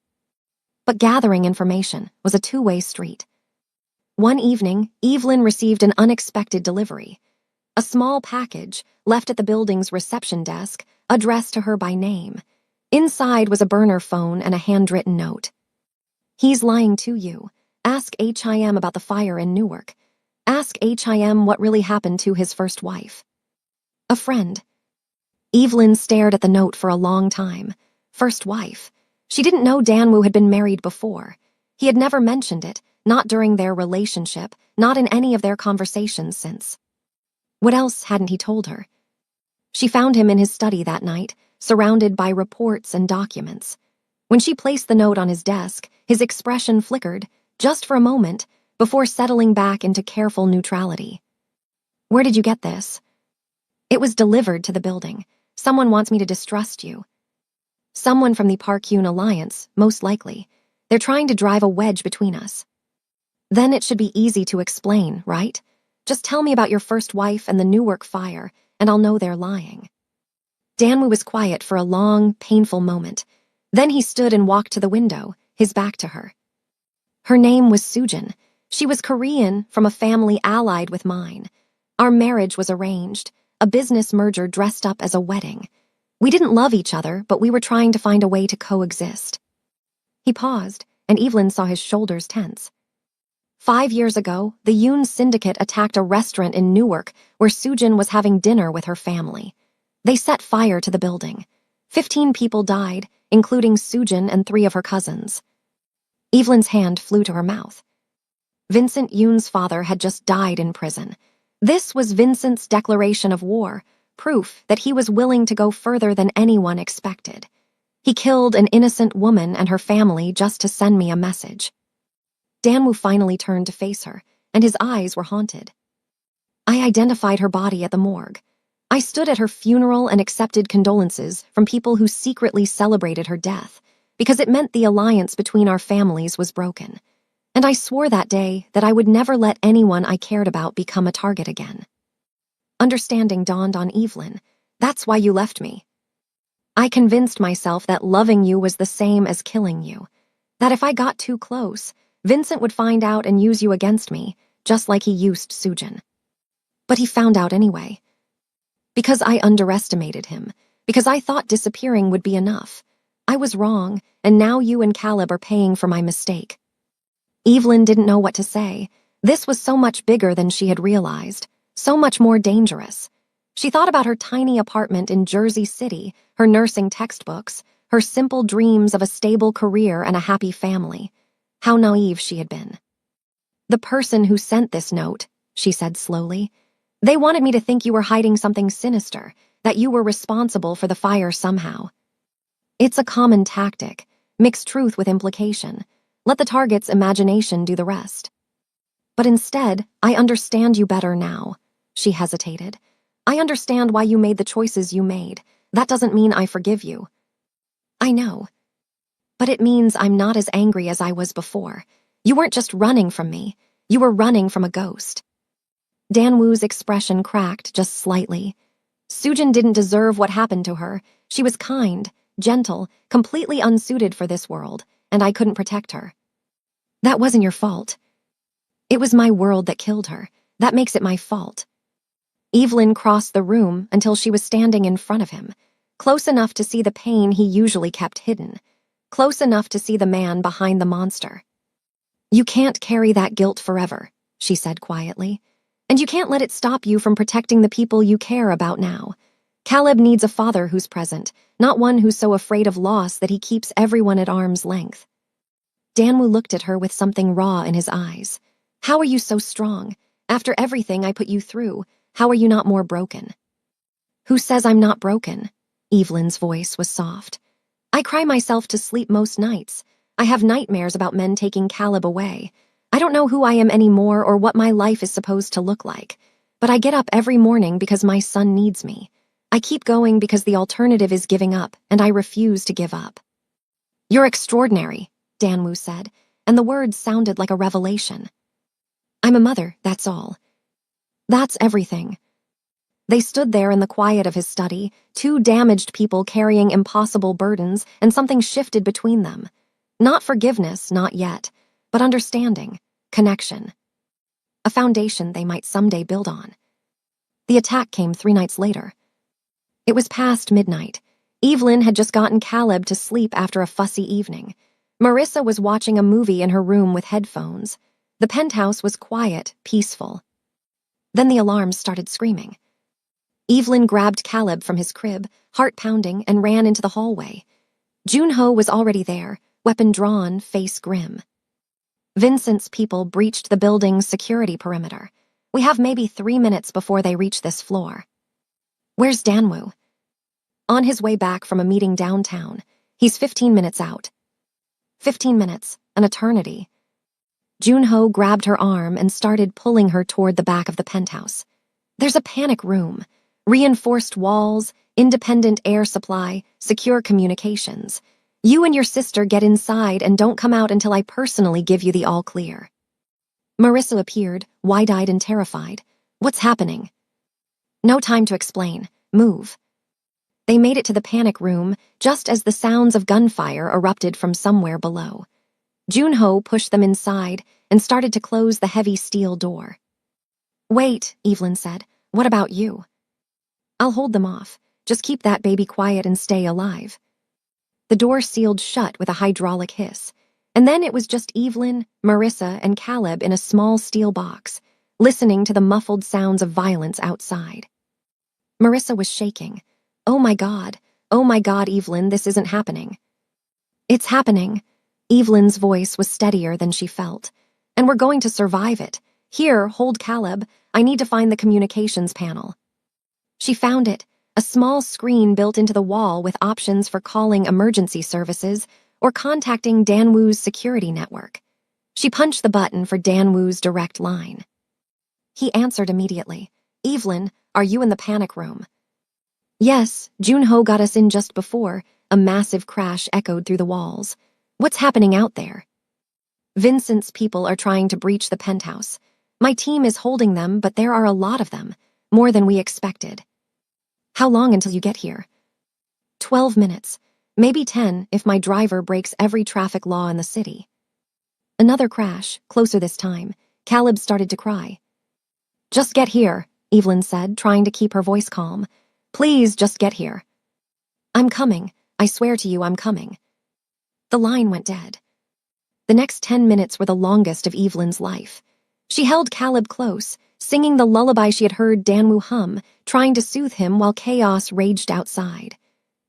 Speaker 1: But gathering information was a two-way street. One evening, Evelyn received an unexpected delivery. A small package left at the building's reception desk, addressed to her by name. Inside was a burner phone and a handwritten note. He's lying to you. Ask HIM about the fire in Newark. Ask HIM what really happened to his first wife. A friend. Evelyn stared at the note for a long time. First wife. She didn't know Danwoo had been married before. He had never mentioned it, not during their relationship, not in any of their conversations since. What else hadn't he told her? She found him in his study that night, surrounded by reports and documents. When she placed the note on his desk, his expression flickered, just for a moment, before settling back into careful neutrality. Where did you get this? It was delivered to the building. Someone wants me to distrust you. Someone from the Park Yoon Alliance, most likely. They're trying to drive a wedge between us. Then it should be easy to explain, right? Just tell me about your first wife and the Newark fire, and I'll know they're lying. Danwoo was quiet for a long, painful moment. Then he stood and walked to the window, his back to her. Her name was Sujin. She was Korean, from a family allied with mine. Our marriage was arranged, a business merger dressed up as a wedding. We didn't love each other, but we were trying to find a way to coexist. He paused, and Evelyn saw his shoulders tense. 5 years ago, the Yoon Syndicate attacked a restaurant in Newark where Soojin was having dinner with her family. They set fire to the building. 15 people died, including Soojin and 3 of her cousins. Evelyn's hand flew to her mouth. Vincent Yoon's father had just died in prison. This was Vincent's declaration of war, proof that he was willing to go further than anyone expected. He killed an innocent woman and her family just to send me a message. Danwoo finally turned to face her, and his eyes were haunted. I identified her body at the morgue. I stood at her funeral and accepted condolences from people who secretly celebrated her death, because it meant the alliance between our families was broken. And I swore that day that I would never let anyone I cared about become a target again. Understanding dawned on Evelyn. That's why you left me. I convinced myself that loving you was the same as killing you. That if I got too close, Vincent would find out and use you against me, just like he used Soojin. But he found out anyway. Because I underestimated him. Because I thought disappearing would be enough. I was wrong, and now you and Caleb are paying for my mistake. Evelyn didn't know what to say. This was so much bigger than she had realized. So much more dangerous. She thought about her tiny apartment in Jersey City, her nursing textbooks, her simple dreams of a stable career and a happy family. How naive she had been. The person who sent this note, she said slowly, they wanted me to think you were hiding something sinister, that you were responsible for the fire somehow. It's a common tactic. Mix truth with implication. Let the target's imagination do the rest. But instead, I understand you better now. She hesitated. I understand why you made the choices you made. That doesn't mean I forgive you. I know. But it means I'm not as angry as I was before. You weren't just running from me. You were running from a ghost. Danwoo's expression cracked just slightly. Soojin didn't deserve what happened to her. She was kind, gentle, completely unsuited for this world, and I couldn't protect her. That wasn't your fault. It was my world that killed her. That makes it my fault. Evelyn crossed the room until she was standing in front of him, close enough to see the pain he usually kept hidden, close enough to see the man behind the monster. You can't carry that guilt forever, she said quietly, and you can't let it stop you from protecting the people you care about now. Caleb needs a father who's present, not one who's so afraid of loss that he keeps everyone at arm's length. Danwoo looked at her with something raw in his eyes. How are you so strong? After everything I put you through, how are you not more broken? Who says I'm not broken? Evelyn's voice was soft. I cry myself to sleep most nights. I have nightmares about men taking Caleb away. I don't know who I am anymore or what my life is supposed to look like. But I get up every morning because my son needs me. I keep going because the alternative is giving up, and I refuse to give up. You're extraordinary, Danwoo said, and the words sounded like a revelation. I'm a mother, that's all. That's everything. They stood there in the quiet of his study, 2 damaged people carrying impossible burdens, and something shifted between them. Not forgiveness, not yet, but understanding, connection. A foundation they might someday build on. The attack came 3 nights later. It was past midnight. Evelyn had just gotten Caleb to sleep after a fussy evening. Marissa was watching a movie in her room with headphones. The penthouse was quiet, peaceful. Then the alarms started screaming. Evelyn grabbed Caleb from his crib, heart pounding, and ran into the hallway. Junho was already there, weapon drawn, face grim. Vincent's people breached the building's security perimeter. We have maybe 3 minutes before they reach this floor. Where's Danwoo? On his way back from a meeting downtown. He's 15 minutes out. 15 minutes, an eternity. Junho grabbed her arm and started pulling her toward the back of the penthouse. There's a panic room. Reinforced walls, independent air supply, secure communications. You and your sister get inside and don't come out until I personally give you the all clear. Marissa appeared, wide-eyed and terrified. What's happening? No time to explain. Move. They made it to the panic room just as the sounds of gunfire erupted from somewhere below. Junho pushed them inside and started to close the heavy steel door. Wait, Evelyn said. What about you? I'll hold them off. Just keep that baby quiet and stay alive. The door sealed shut with a hydraulic hiss, And then it was just Evelyn, Marissa, and Caleb in a small steel box, listening to the muffled sounds of violence outside. Marissa was shaking. Oh my God, Evelyn, this isn't happening. It's happening. Evelyn's voice was steadier than she felt. And we're going to survive it. Here, hold Caleb. I need to find the communications panel. She found it, a small screen built into the wall with options for calling emergency services or contacting Danwoo's security network. She punched the button for Danwoo's direct line. He answered immediately. Evelyn, are you in the panic room? Yes, Junho got us in just before. A massive crash echoed through the walls. What's happening out there? Vincent's people are trying to breach the penthouse. My team is holding them, but there are a lot of them, more than we expected. How long until you get here? 12 minutes, maybe 10 if my driver breaks every traffic law in the city. Another crash, closer this time. Caleb started to cry. Just get here, Evelyn said, trying to keep her voice calm. Please just get here. I'm coming. I swear to you I'm coming. The line went dead. The next 10 minutes were the longest of Evelyn's life. She held Caleb close, singing the lullaby she had heard Danwoo hum, trying to soothe him while chaos raged outside.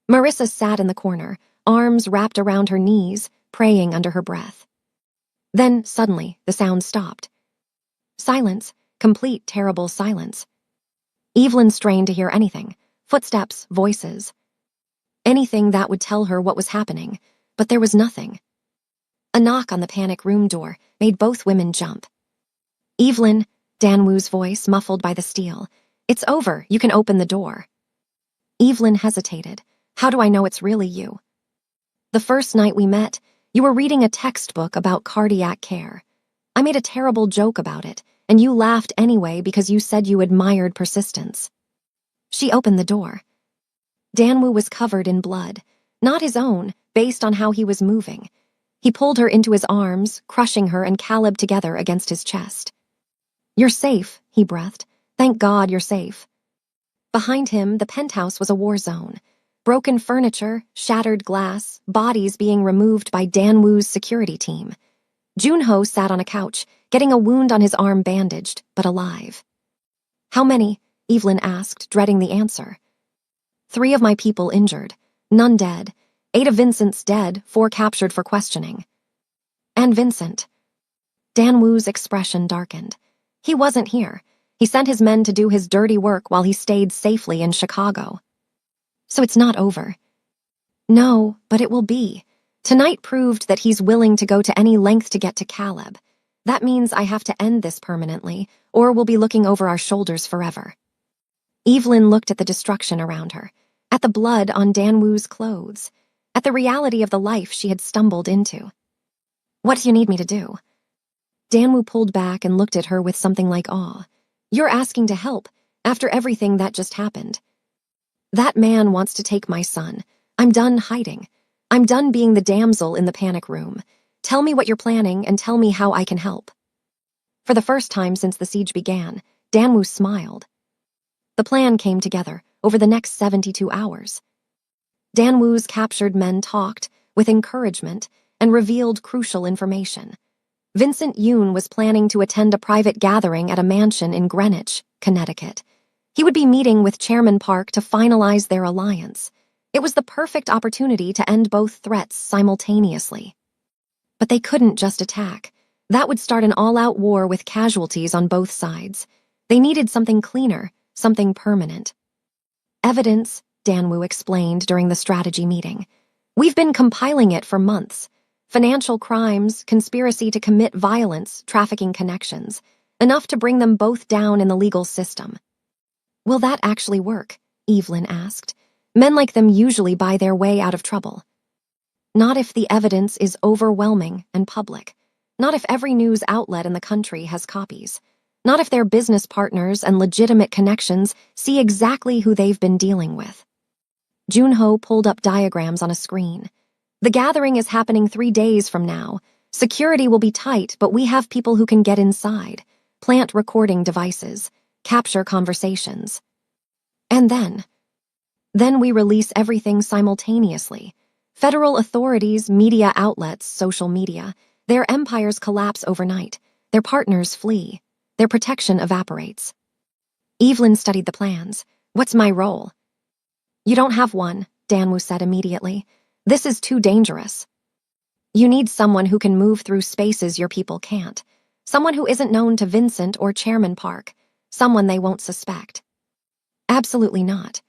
Speaker 1: Marissa sat in the corner, arms wrapped around her knees, praying under her breath. Then, suddenly, the sound stopped. Silence, complete terrible silence. Evelyn strained to hear anything, footsteps, voices. Anything that would tell her what was happening, but there was nothing. A knock on the panic room door made both women jump. Evelyn, Danwoo's voice muffled by the steel. It's over, you can open the door. Evelyn hesitated. How do I know it's really you? The first night we met, you were reading a textbook about cardiac care. I made a terrible joke about it, and you laughed anyway because you said you admired persistence. She opened the door. Danwoo was covered in blood, not his own, based on how he was moving. He pulled her into his arms, crushing her and Caleb together against his chest. You're safe, he breathed. Thank God you're safe. Behind him, the penthouse was a war zone. Broken furniture, shattered glass, bodies being removed by Danwoo's security team. Junho sat on a couch, getting a wound on his arm bandaged, but alive. How many? Evelyn asked, dreading the answer. 3 of my people injured, none dead. 8 of Vincent's dead, 4 captured for questioning. And Vincent. Danwoo's expression darkened. He wasn't here. He sent his men to do his dirty work while he stayed safely in Chicago. So it's not over. No, but it will be. Tonight proved that he's willing to go to any length to get to Caleb. That means I have to end this permanently, or we'll be looking over our shoulders forever. Evelyn looked at the destruction around her, at the blood on Danwoo's clothes, at the reality of the life she had stumbled into. What do you need me to do? Danwoo pulled back and looked at her with something like awe. You're asking to help, after everything that just happened. That man wants to take my son. I'm done hiding. I'm done being the damsel in the panic room. Tell me what you're planning and tell me how I can help. For the first time since the siege began, Danwoo smiled. The plan came together over the next 72 hours. Danwoo's captured men talked, with encouragement, and revealed crucial information. Vincent Yoon was planning to attend a private gathering at a mansion in Greenwich, Connecticut. He would be meeting with Chairman Park to finalize their alliance. It was the perfect opportunity to end both threats simultaneously. But they couldn't just attack. That would start an all-out war with casualties on both sides. They needed something cleaner, something permanent. Evidence, Danwoo explained during the strategy meeting. We've been compiling it for months. Financial crimes, conspiracy to commit violence, trafficking connections. Enough to bring them both down in the legal system. Will that actually work? Evelyn asked. Men like them usually buy their way out of trouble. Not if the evidence is overwhelming and public. Not if every news outlet in the country has copies. Not if their business partners and legitimate connections see exactly who they've been dealing with. Junho pulled up diagrams on a screen. The gathering is happening 3 days from now. Security will be tight, but we have people who can get inside, plant recording devices, capture conversations. And then we release everything simultaneously. Federal authorities, media outlets, social media, their empires collapse overnight. Their partners flee. Their protection evaporates. Evelyn studied the plans. What's my role? You don't have one, Danwu said immediately. This is too dangerous. You need someone who can move through spaces your people can't. Someone who isn't known to Vincent or Chairman Park. Someone they won't suspect. Absolutely not.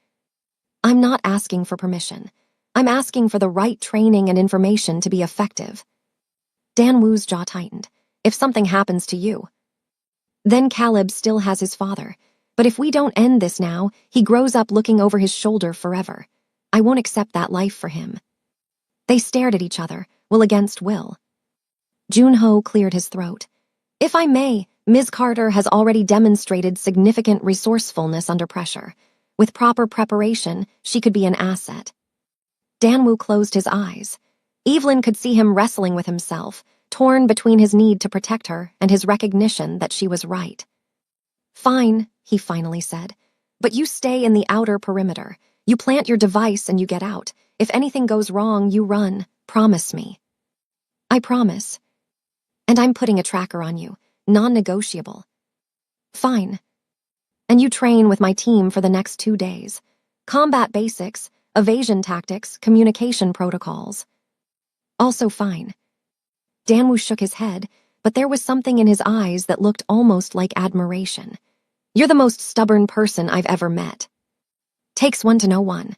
Speaker 1: I'm not asking for permission. I'm asking for the right training and information to be effective. Danwu's jaw tightened. If something happens to you. Then Caleb still has his father. But if we don't end this now, he grows up looking over his shoulder forever. I won't accept that life for him. They stared at each other, will against will. Junho cleared his throat. If I may, Ms. Carter has already demonstrated significant resourcefulness under pressure. With proper preparation, she could be an asset. Danwu closed his eyes. Evelyn could see him wrestling with himself, torn between his need to protect her and his recognition that she was right. Fine, he finally said. But you stay in the outer perimeter. You plant your device and you get out. If anything goes wrong, you run. Promise me. I promise. And I'm putting a tracker on you. Non-negotiable. Fine. And you train with my team for the next 2 days. Combat basics, evasion tactics, communication protocols. Also fine. Danwu shook his head, but there was something in his eyes that looked almost like admiration. You're the most stubborn person I've ever met. Takes one to know one.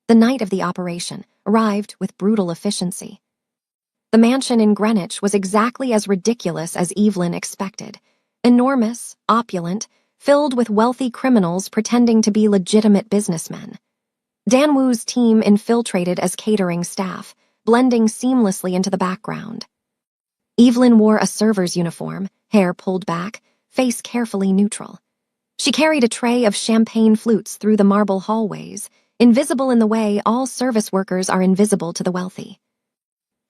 Speaker 1: The night of the operation arrived with brutal efficiency. The mansion in Greenwich was exactly as ridiculous as Evelyn expected. Enormous, opulent, filled with wealthy criminals pretending to be legitimate businessmen. Danwu's team infiltrated as catering staff, blending seamlessly into the background. Evelyn wore a server's uniform, hair pulled back, face carefully neutral. She carried a tray of champagne flutes through the marble hallways, invisible in the way all service workers are invisible to the wealthy.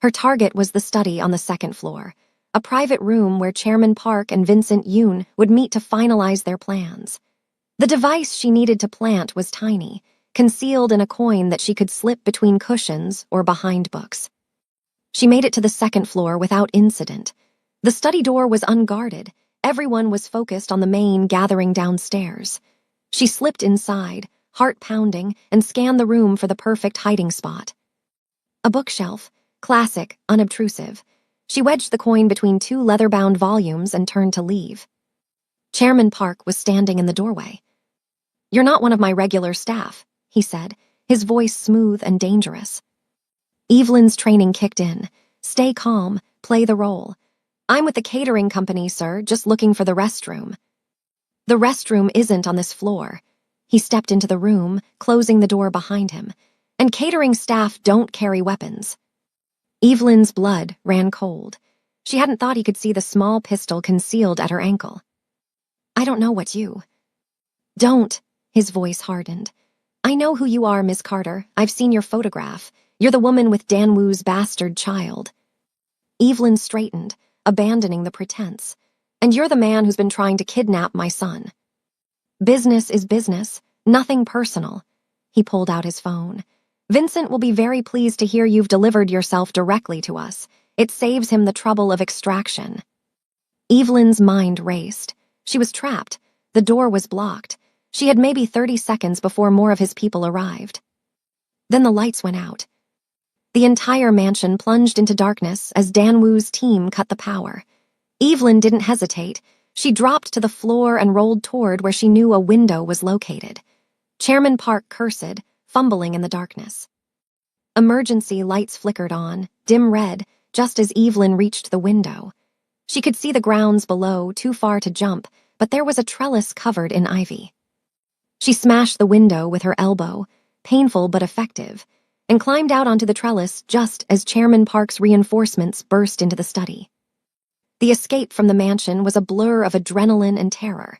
Speaker 1: Her target was the study on the second floor, a private room where Chairman Park and Vincent Yoon would meet to finalize their plans. The device she needed to plant was tiny, concealed in a coin that she could slip between cushions or behind books. She made it to the second floor without incident. The study door was unguarded. Everyone was focused on the main gathering downstairs. She slipped inside, heart pounding, and scanned the room for the perfect hiding spot. A bookshelf, classic, unobtrusive. She wedged the coin between 2 leather-bound volumes and turned to leave. Chairman Park was standing in the doorway. You're not one of my regular staff, he said, his voice smooth and dangerous. Evelyn's training kicked in. Stay calm, play the role. I'm with the catering company, sir, just looking for the restroom. The restroom isn't on this floor. He stepped into the room, closing the door behind him. And catering staff don't carry weapons. Evelyn's blood ran cold. She hadn't thought he could see the small pistol concealed at her ankle. I don't know what you... Don't, his voice hardened. I know who you are, Miss Carter. I've seen your photograph. You're the woman with Danwu's bastard child. Evelyn straightened, abandoning the pretense. And you're the man who's been trying to kidnap my son. Business is business, nothing personal. He pulled out his phone. Vincent will be very pleased to hear you've delivered yourself directly to us. It saves him the trouble of extraction. Evelyn's mind raced. She was trapped. The door was blocked. She had maybe 30 seconds before more of his people arrived. Then the lights went out. The entire mansion plunged into darkness as Danwu's team cut the power. Evelyn didn't hesitate. She dropped to the floor and rolled toward where she knew a window was located. Chairman Park cursed, fumbling in the darkness. Emergency lights flickered on, dim red, just as Evelyn reached the window. She could see the grounds below, too far to jump, but there was a trellis covered in ivy. She smashed the window with her elbow, painful but effective, and climbed out onto the trellis just as Chairman Park's reinforcements burst into the study. The escape from the mansion was a blur of adrenaline and terror.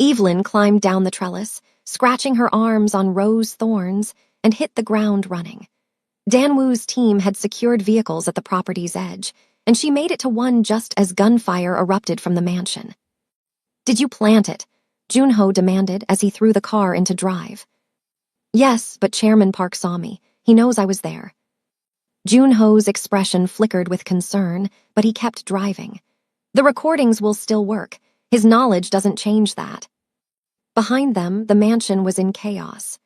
Speaker 1: Evelyn climbed down the trellis, scratching her arms on rose thorns, and hit the ground running. Danwu's team had secured vehicles at the property's edge, and she made it to one just as gunfire erupted from the mansion. Did you plant it? Junho demanded as he threw the car into drive. Yes, but Chairman Park saw me. He knows I was there. Junho's expression flickered with concern, but he kept driving. The recordings will still work. His knowledge doesn't change that. Behind them, the mansion was in chaos.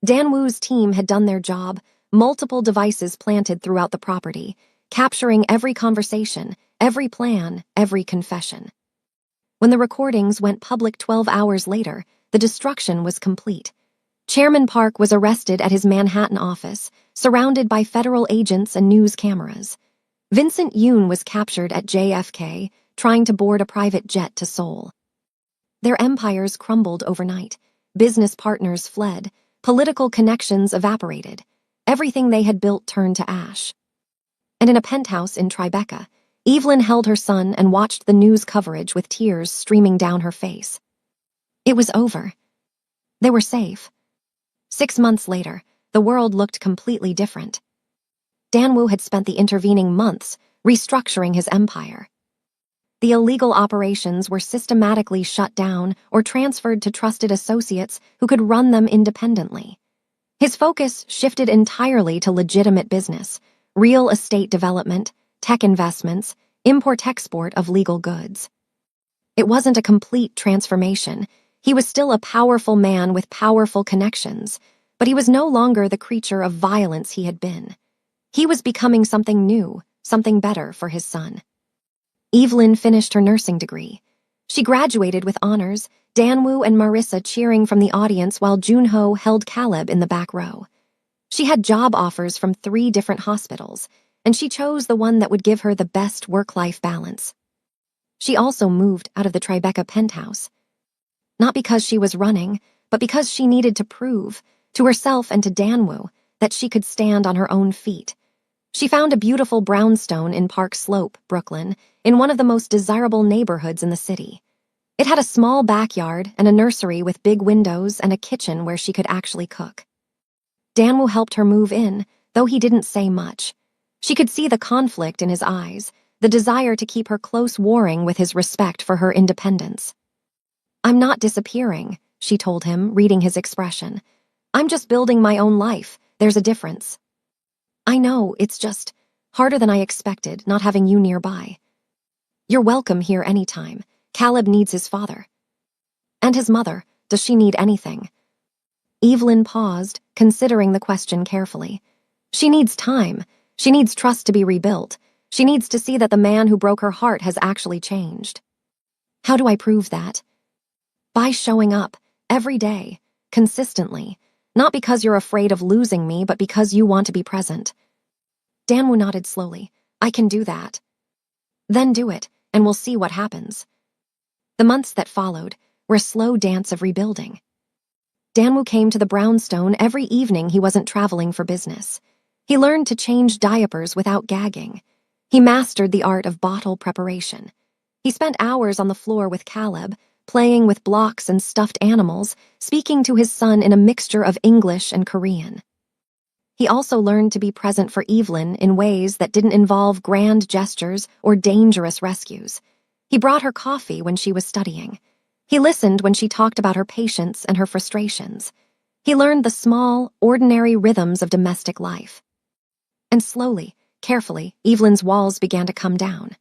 Speaker 1: Danwoo's team had done their job, multiple devices planted throughout the property, capturing every conversation, every plan, every confession. When the recordings went public 12 hours later, the destruction was complete. Chairman Park was arrested at his Manhattan office, surrounded by federal agents and news cameras. Vincent Yoon was captured at JFK, trying to board a private jet to Seoul. Their empires crumbled overnight. Business partners fled. Political connections evaporated. Everything they had built turned to ash. And in a penthouse in Tribeca, Evelyn held her son and watched the news coverage with tears streaming down her face. It was over. They were safe. 6 months later, the world looked completely different. Danwoo had spent the intervening months restructuring his empire. The illegal operations were systematically shut down or transferred to trusted associates who could run them independently. His focus shifted entirely to legitimate business, real estate development, tech investments, import-export of legal goods. It wasn't a complete transformation. He was still a powerful man with powerful connections, but he was no longer the creature of violence he had been. He was becoming something new, something better for his son. Evelyn finished her nursing degree. She graduated with honors, Danwoo and Marissa cheering from the audience while Junho held Caleb in the back row. She had job offers from 3 different hospitals, and she chose the one that would give her the best work-life balance. She also moved out of the Tribeca penthouse. Not because she was running, but because she needed to prove, to herself and to Danwoo, that she could stand on her own feet. She found a beautiful brownstone in Park Slope, Brooklyn, in one of the most desirable neighborhoods in the city. It had a small backyard and a nursery with big windows and a kitchen where she could actually cook. Danwoo helped her move in, though he didn't say much. She could see the conflict in his eyes, the desire to keep her close warring with his respect for her independence. "I'm not disappearing," she told him, reading his expression. "I'm just building my own life. There's a difference." "I know, it's just harder than I expected, not having you nearby." "You're welcome here anytime. Caleb needs his father." "And his mother. Does she need anything?" Evelyn paused, considering the question carefully. "She needs time. She needs trust to be rebuilt. She needs to see that the man who broke her heart has actually changed." "How do I prove that?" "By showing up, every day, consistently. Not because you're afraid of losing me, but because you want to be present." Danwoo nodded slowly. "I can do that." "Then do it, and we'll see what happens." The months that followed were a slow dance of rebuilding. Danwoo came to the brownstone every evening he wasn't traveling for business. He learned to change diapers without gagging. He mastered the art of bottle preparation. He spent hours on the floor with Caleb, playing with blocks and stuffed animals, speaking to his son in a mixture of English and Korean. He also learned to be present for Evelyn in ways that didn't involve grand gestures or dangerous rescues. He brought her coffee when she was studying. He listened when she talked about her patients and her frustrations. He learned the small, ordinary rhythms of domestic life. And slowly, carefully, Evelyn's walls began to come down.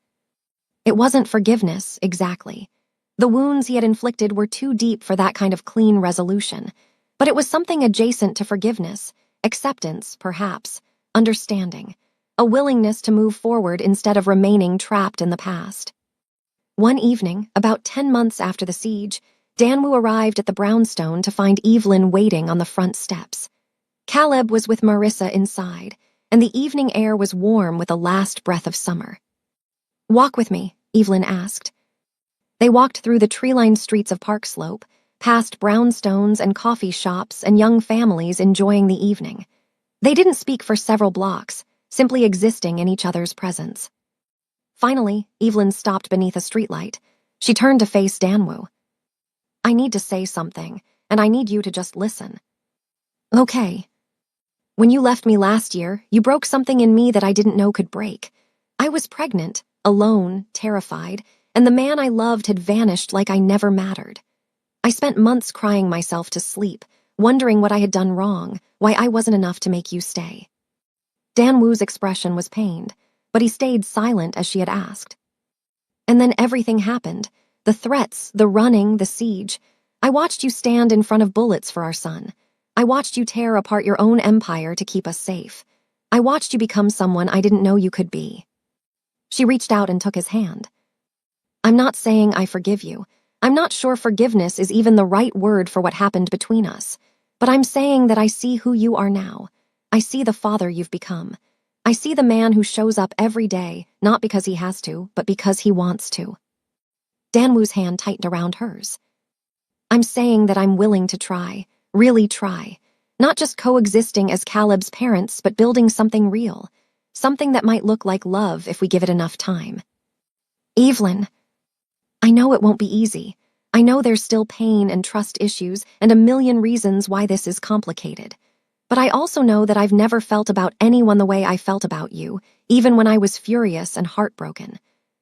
Speaker 1: It wasn't forgiveness, exactly. The wounds he had inflicted were too deep for that kind of clean resolution, but it was something adjacent to forgiveness, acceptance, perhaps, understanding, a willingness to move forward instead of remaining trapped in the past. One evening, about 10 months after the siege, Danwoo arrived at the brownstone to find Evelyn waiting on the front steps. Caleb was with Marissa inside, and the evening air was warm with a last breath of summer. "Walk with me," Evelyn asked. They walked through the tree-lined streets of Park Slope, past brownstones and coffee shops and young families enjoying the evening. They didn't speak for several blocks, simply existing in each other's presence. Finally, Evelyn stopped beneath a streetlight. She turned to face Danwoo. "I need to say something, and I need you to just listen." "Okay." "When you left me last year, you broke something in me that I didn't know could break. I was pregnant, alone, terrified, and the man I loved had vanished like I never mattered. I spent months crying myself to sleep, wondering what I had done wrong, why I wasn't enough to make you stay." Dan Wu's expression was pained, but he stayed silent as she had asked. And then everything happened. The threats, the running, the siege. I watched you stand in front of bullets for our son. I watched you tear apart your own empire to keep us safe. I watched you become someone I didn't know you could be. She reached out and took his hand. I'm not saying I forgive you. I'm not sure forgiveness is even the right word for what happened between us. But I'm saying that I see who you are now. I see the father you've become. I see the man who shows up every day, not because he has to, but because he wants to. Dan Wu's hand tightened around hers. I'm saying that I'm willing to try, really try. Not just coexisting as Caleb's parents, but building something real. Something that might look like love if we give it enough time. Evelyn, I know it won't be easy. I know there's still pain and trust issues and a million reasons why this is complicated. But I also know that I've never felt about anyone the way I felt about you, even when I was furious and heartbroken.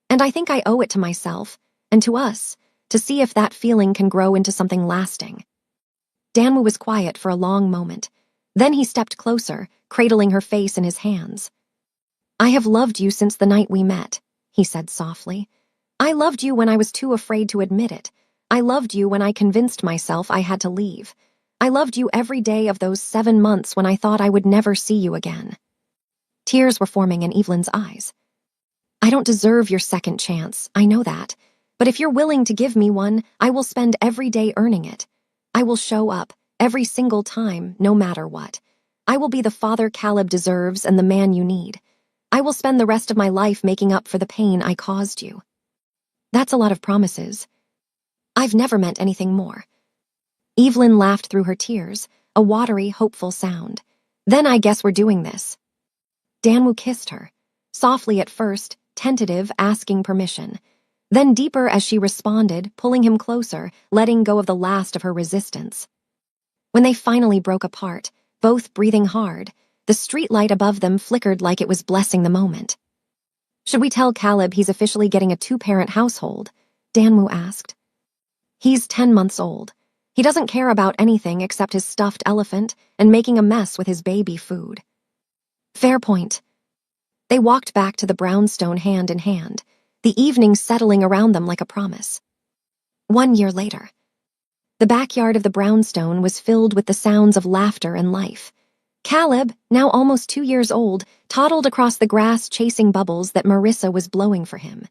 Speaker 1: And I think I owe it to myself, and to us, to see if that feeling can grow into something lasting. Danwu was quiet for a long moment. Then he stepped closer, cradling her face in his hands. I have loved you since the night we met, he said softly. I loved you when I was too afraid to admit it. I loved you when I convinced myself I had to leave. I loved you every day of those 7 months when I thought I would never see you again. Tears were forming in Evelyn's eyes. I don't deserve your second chance, I know that. But if you're willing to give me one, I will spend every day earning it. I will show up, every single time, no matter what. I will be the father Caleb deserves and the man you need. I will spend the rest of my life making up for the pain I caused you. That's a lot of promises. I've never meant anything more. Evelyn laughed through her tears, a watery, hopeful sound. Then I guess we're doing this. Danwu kissed her, softly at first, tentative, asking permission. Then deeper as she responded, pulling him closer, letting go of the last of her resistance. When they finally broke apart, both breathing hard, the streetlight above them flickered like it was blessing the moment. Should we tell Caleb he's officially getting a 2-parent household? Danwu asked. He's 10 months old. He doesn't care about anything except his stuffed elephant and making a mess with his baby food. Fair point. They walked back to the brownstone hand in hand, the evening settling around them like a promise. 1 year later. The backyard of the brownstone was filled with the sounds of laughter and life. Caleb, now almost 2 years old, toddled across the grass chasing bubbles that Marissa was blowing for him.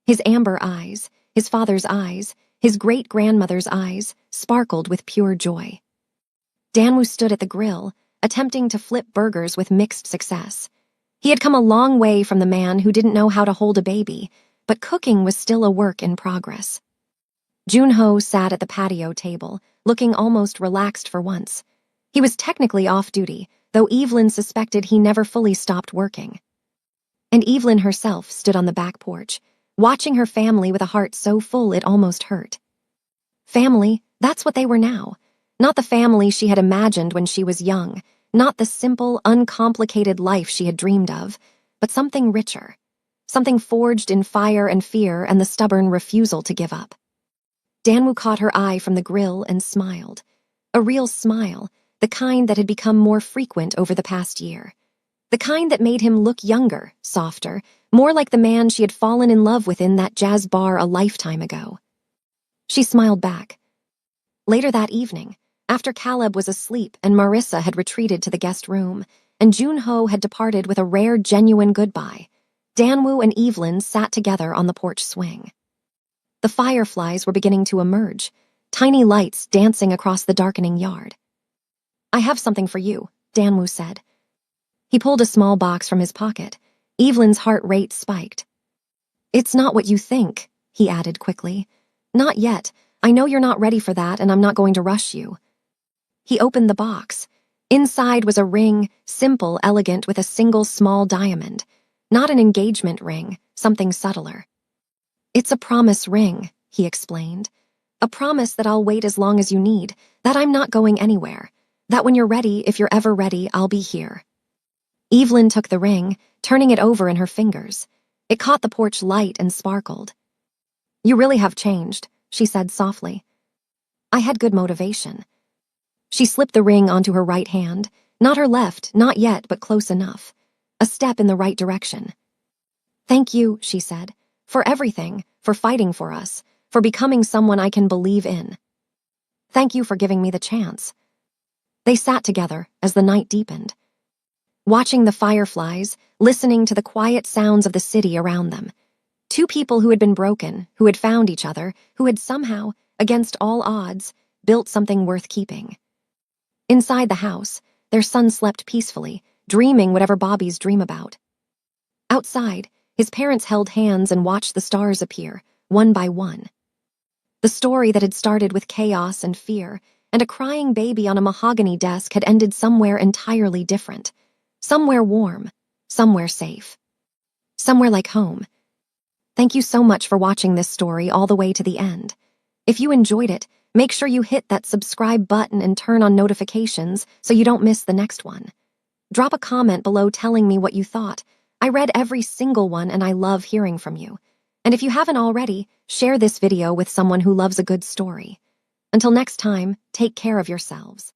Speaker 1: His amber eyes, his father's eyes, his great-grandmother's eyes, sparkled with pure joy. Danwu stood at the grill, attempting to flip burgers with mixed success. He had come a long way from the man who didn't know how to hold a baby, but cooking was still a work in progress. Junho sat at the patio table, looking almost relaxed for once. He was technically off duty, though Evelyn suspected he never fully stopped working. And Evelyn herself stood on the back porch, watching her family with a heart so full it almost hurt. Family, that's what they were now. Not the family she had imagined when she was young, not the simple, uncomplicated life she had dreamed of, but something richer. Something forged in fire and fear and the stubborn refusal to give up. Danwu caught her eye from the grill and smiled. A real smile, the kind that had become more frequent over the past year. The kind that made him look younger, softer, more like the man she had fallen in love with in that jazz bar a lifetime ago. She smiled back. Later that evening, after Caleb was asleep and Marissa had retreated to the guest room, and Junho had departed with a rare, genuine goodbye, Danwu and Evelyn sat together on the porch swing. The fireflies were beginning to emerge, tiny lights dancing across the darkening yard. I have something for you, Danwu said. He pulled a small box from his pocket. Evelyn's heart rate spiked. It's not what you think, he added quickly. Not yet. I know you're not ready for that, and I'm not going to rush you. He opened the box. Inside was a ring, simple, elegant, with a single small diamond. Not an engagement ring, something subtler. It's a promise ring, he explained. A promise that I'll wait as long as you need, that I'm not going anywhere, that when you're ready, if you're ever ready, I'll be here. Evelyn took the ring, turning it over in her fingers. It caught the porch light and sparkled. You really have changed, she said softly. I had good motivation. She slipped the ring onto her right hand, not her left, not yet, but close enough. a step in the right direction. "Thank you," she said, "for everything, for fighting for us, for becoming someone I can believe in. Thank you for giving me the chance." They sat together as the night deepened, watching the fireflies, listening to the quiet sounds of the city around them. Two people who had been broken, who had found each other, who had somehow, against all odds, built something worth keeping. Inside the house, their son slept peacefully, dreaming whatever Bobby's dream about. Outside, his parents held hands and watched the stars appear, one by one. The story that had started with chaos and fear and a crying baby on a mahogany desk had ended somewhere entirely different. Somewhere warm, somewhere safe, somewhere like home. Thank you so much for watching this story all the way to the end. If you enjoyed it, make sure you hit that subscribe button and turn on notifications so you don't miss the next one. Drop a comment below telling me what you thought. I read every single one and I love hearing from you. And if you haven't already, share this video with someone who loves a good story. Until next time, take care of yourselves.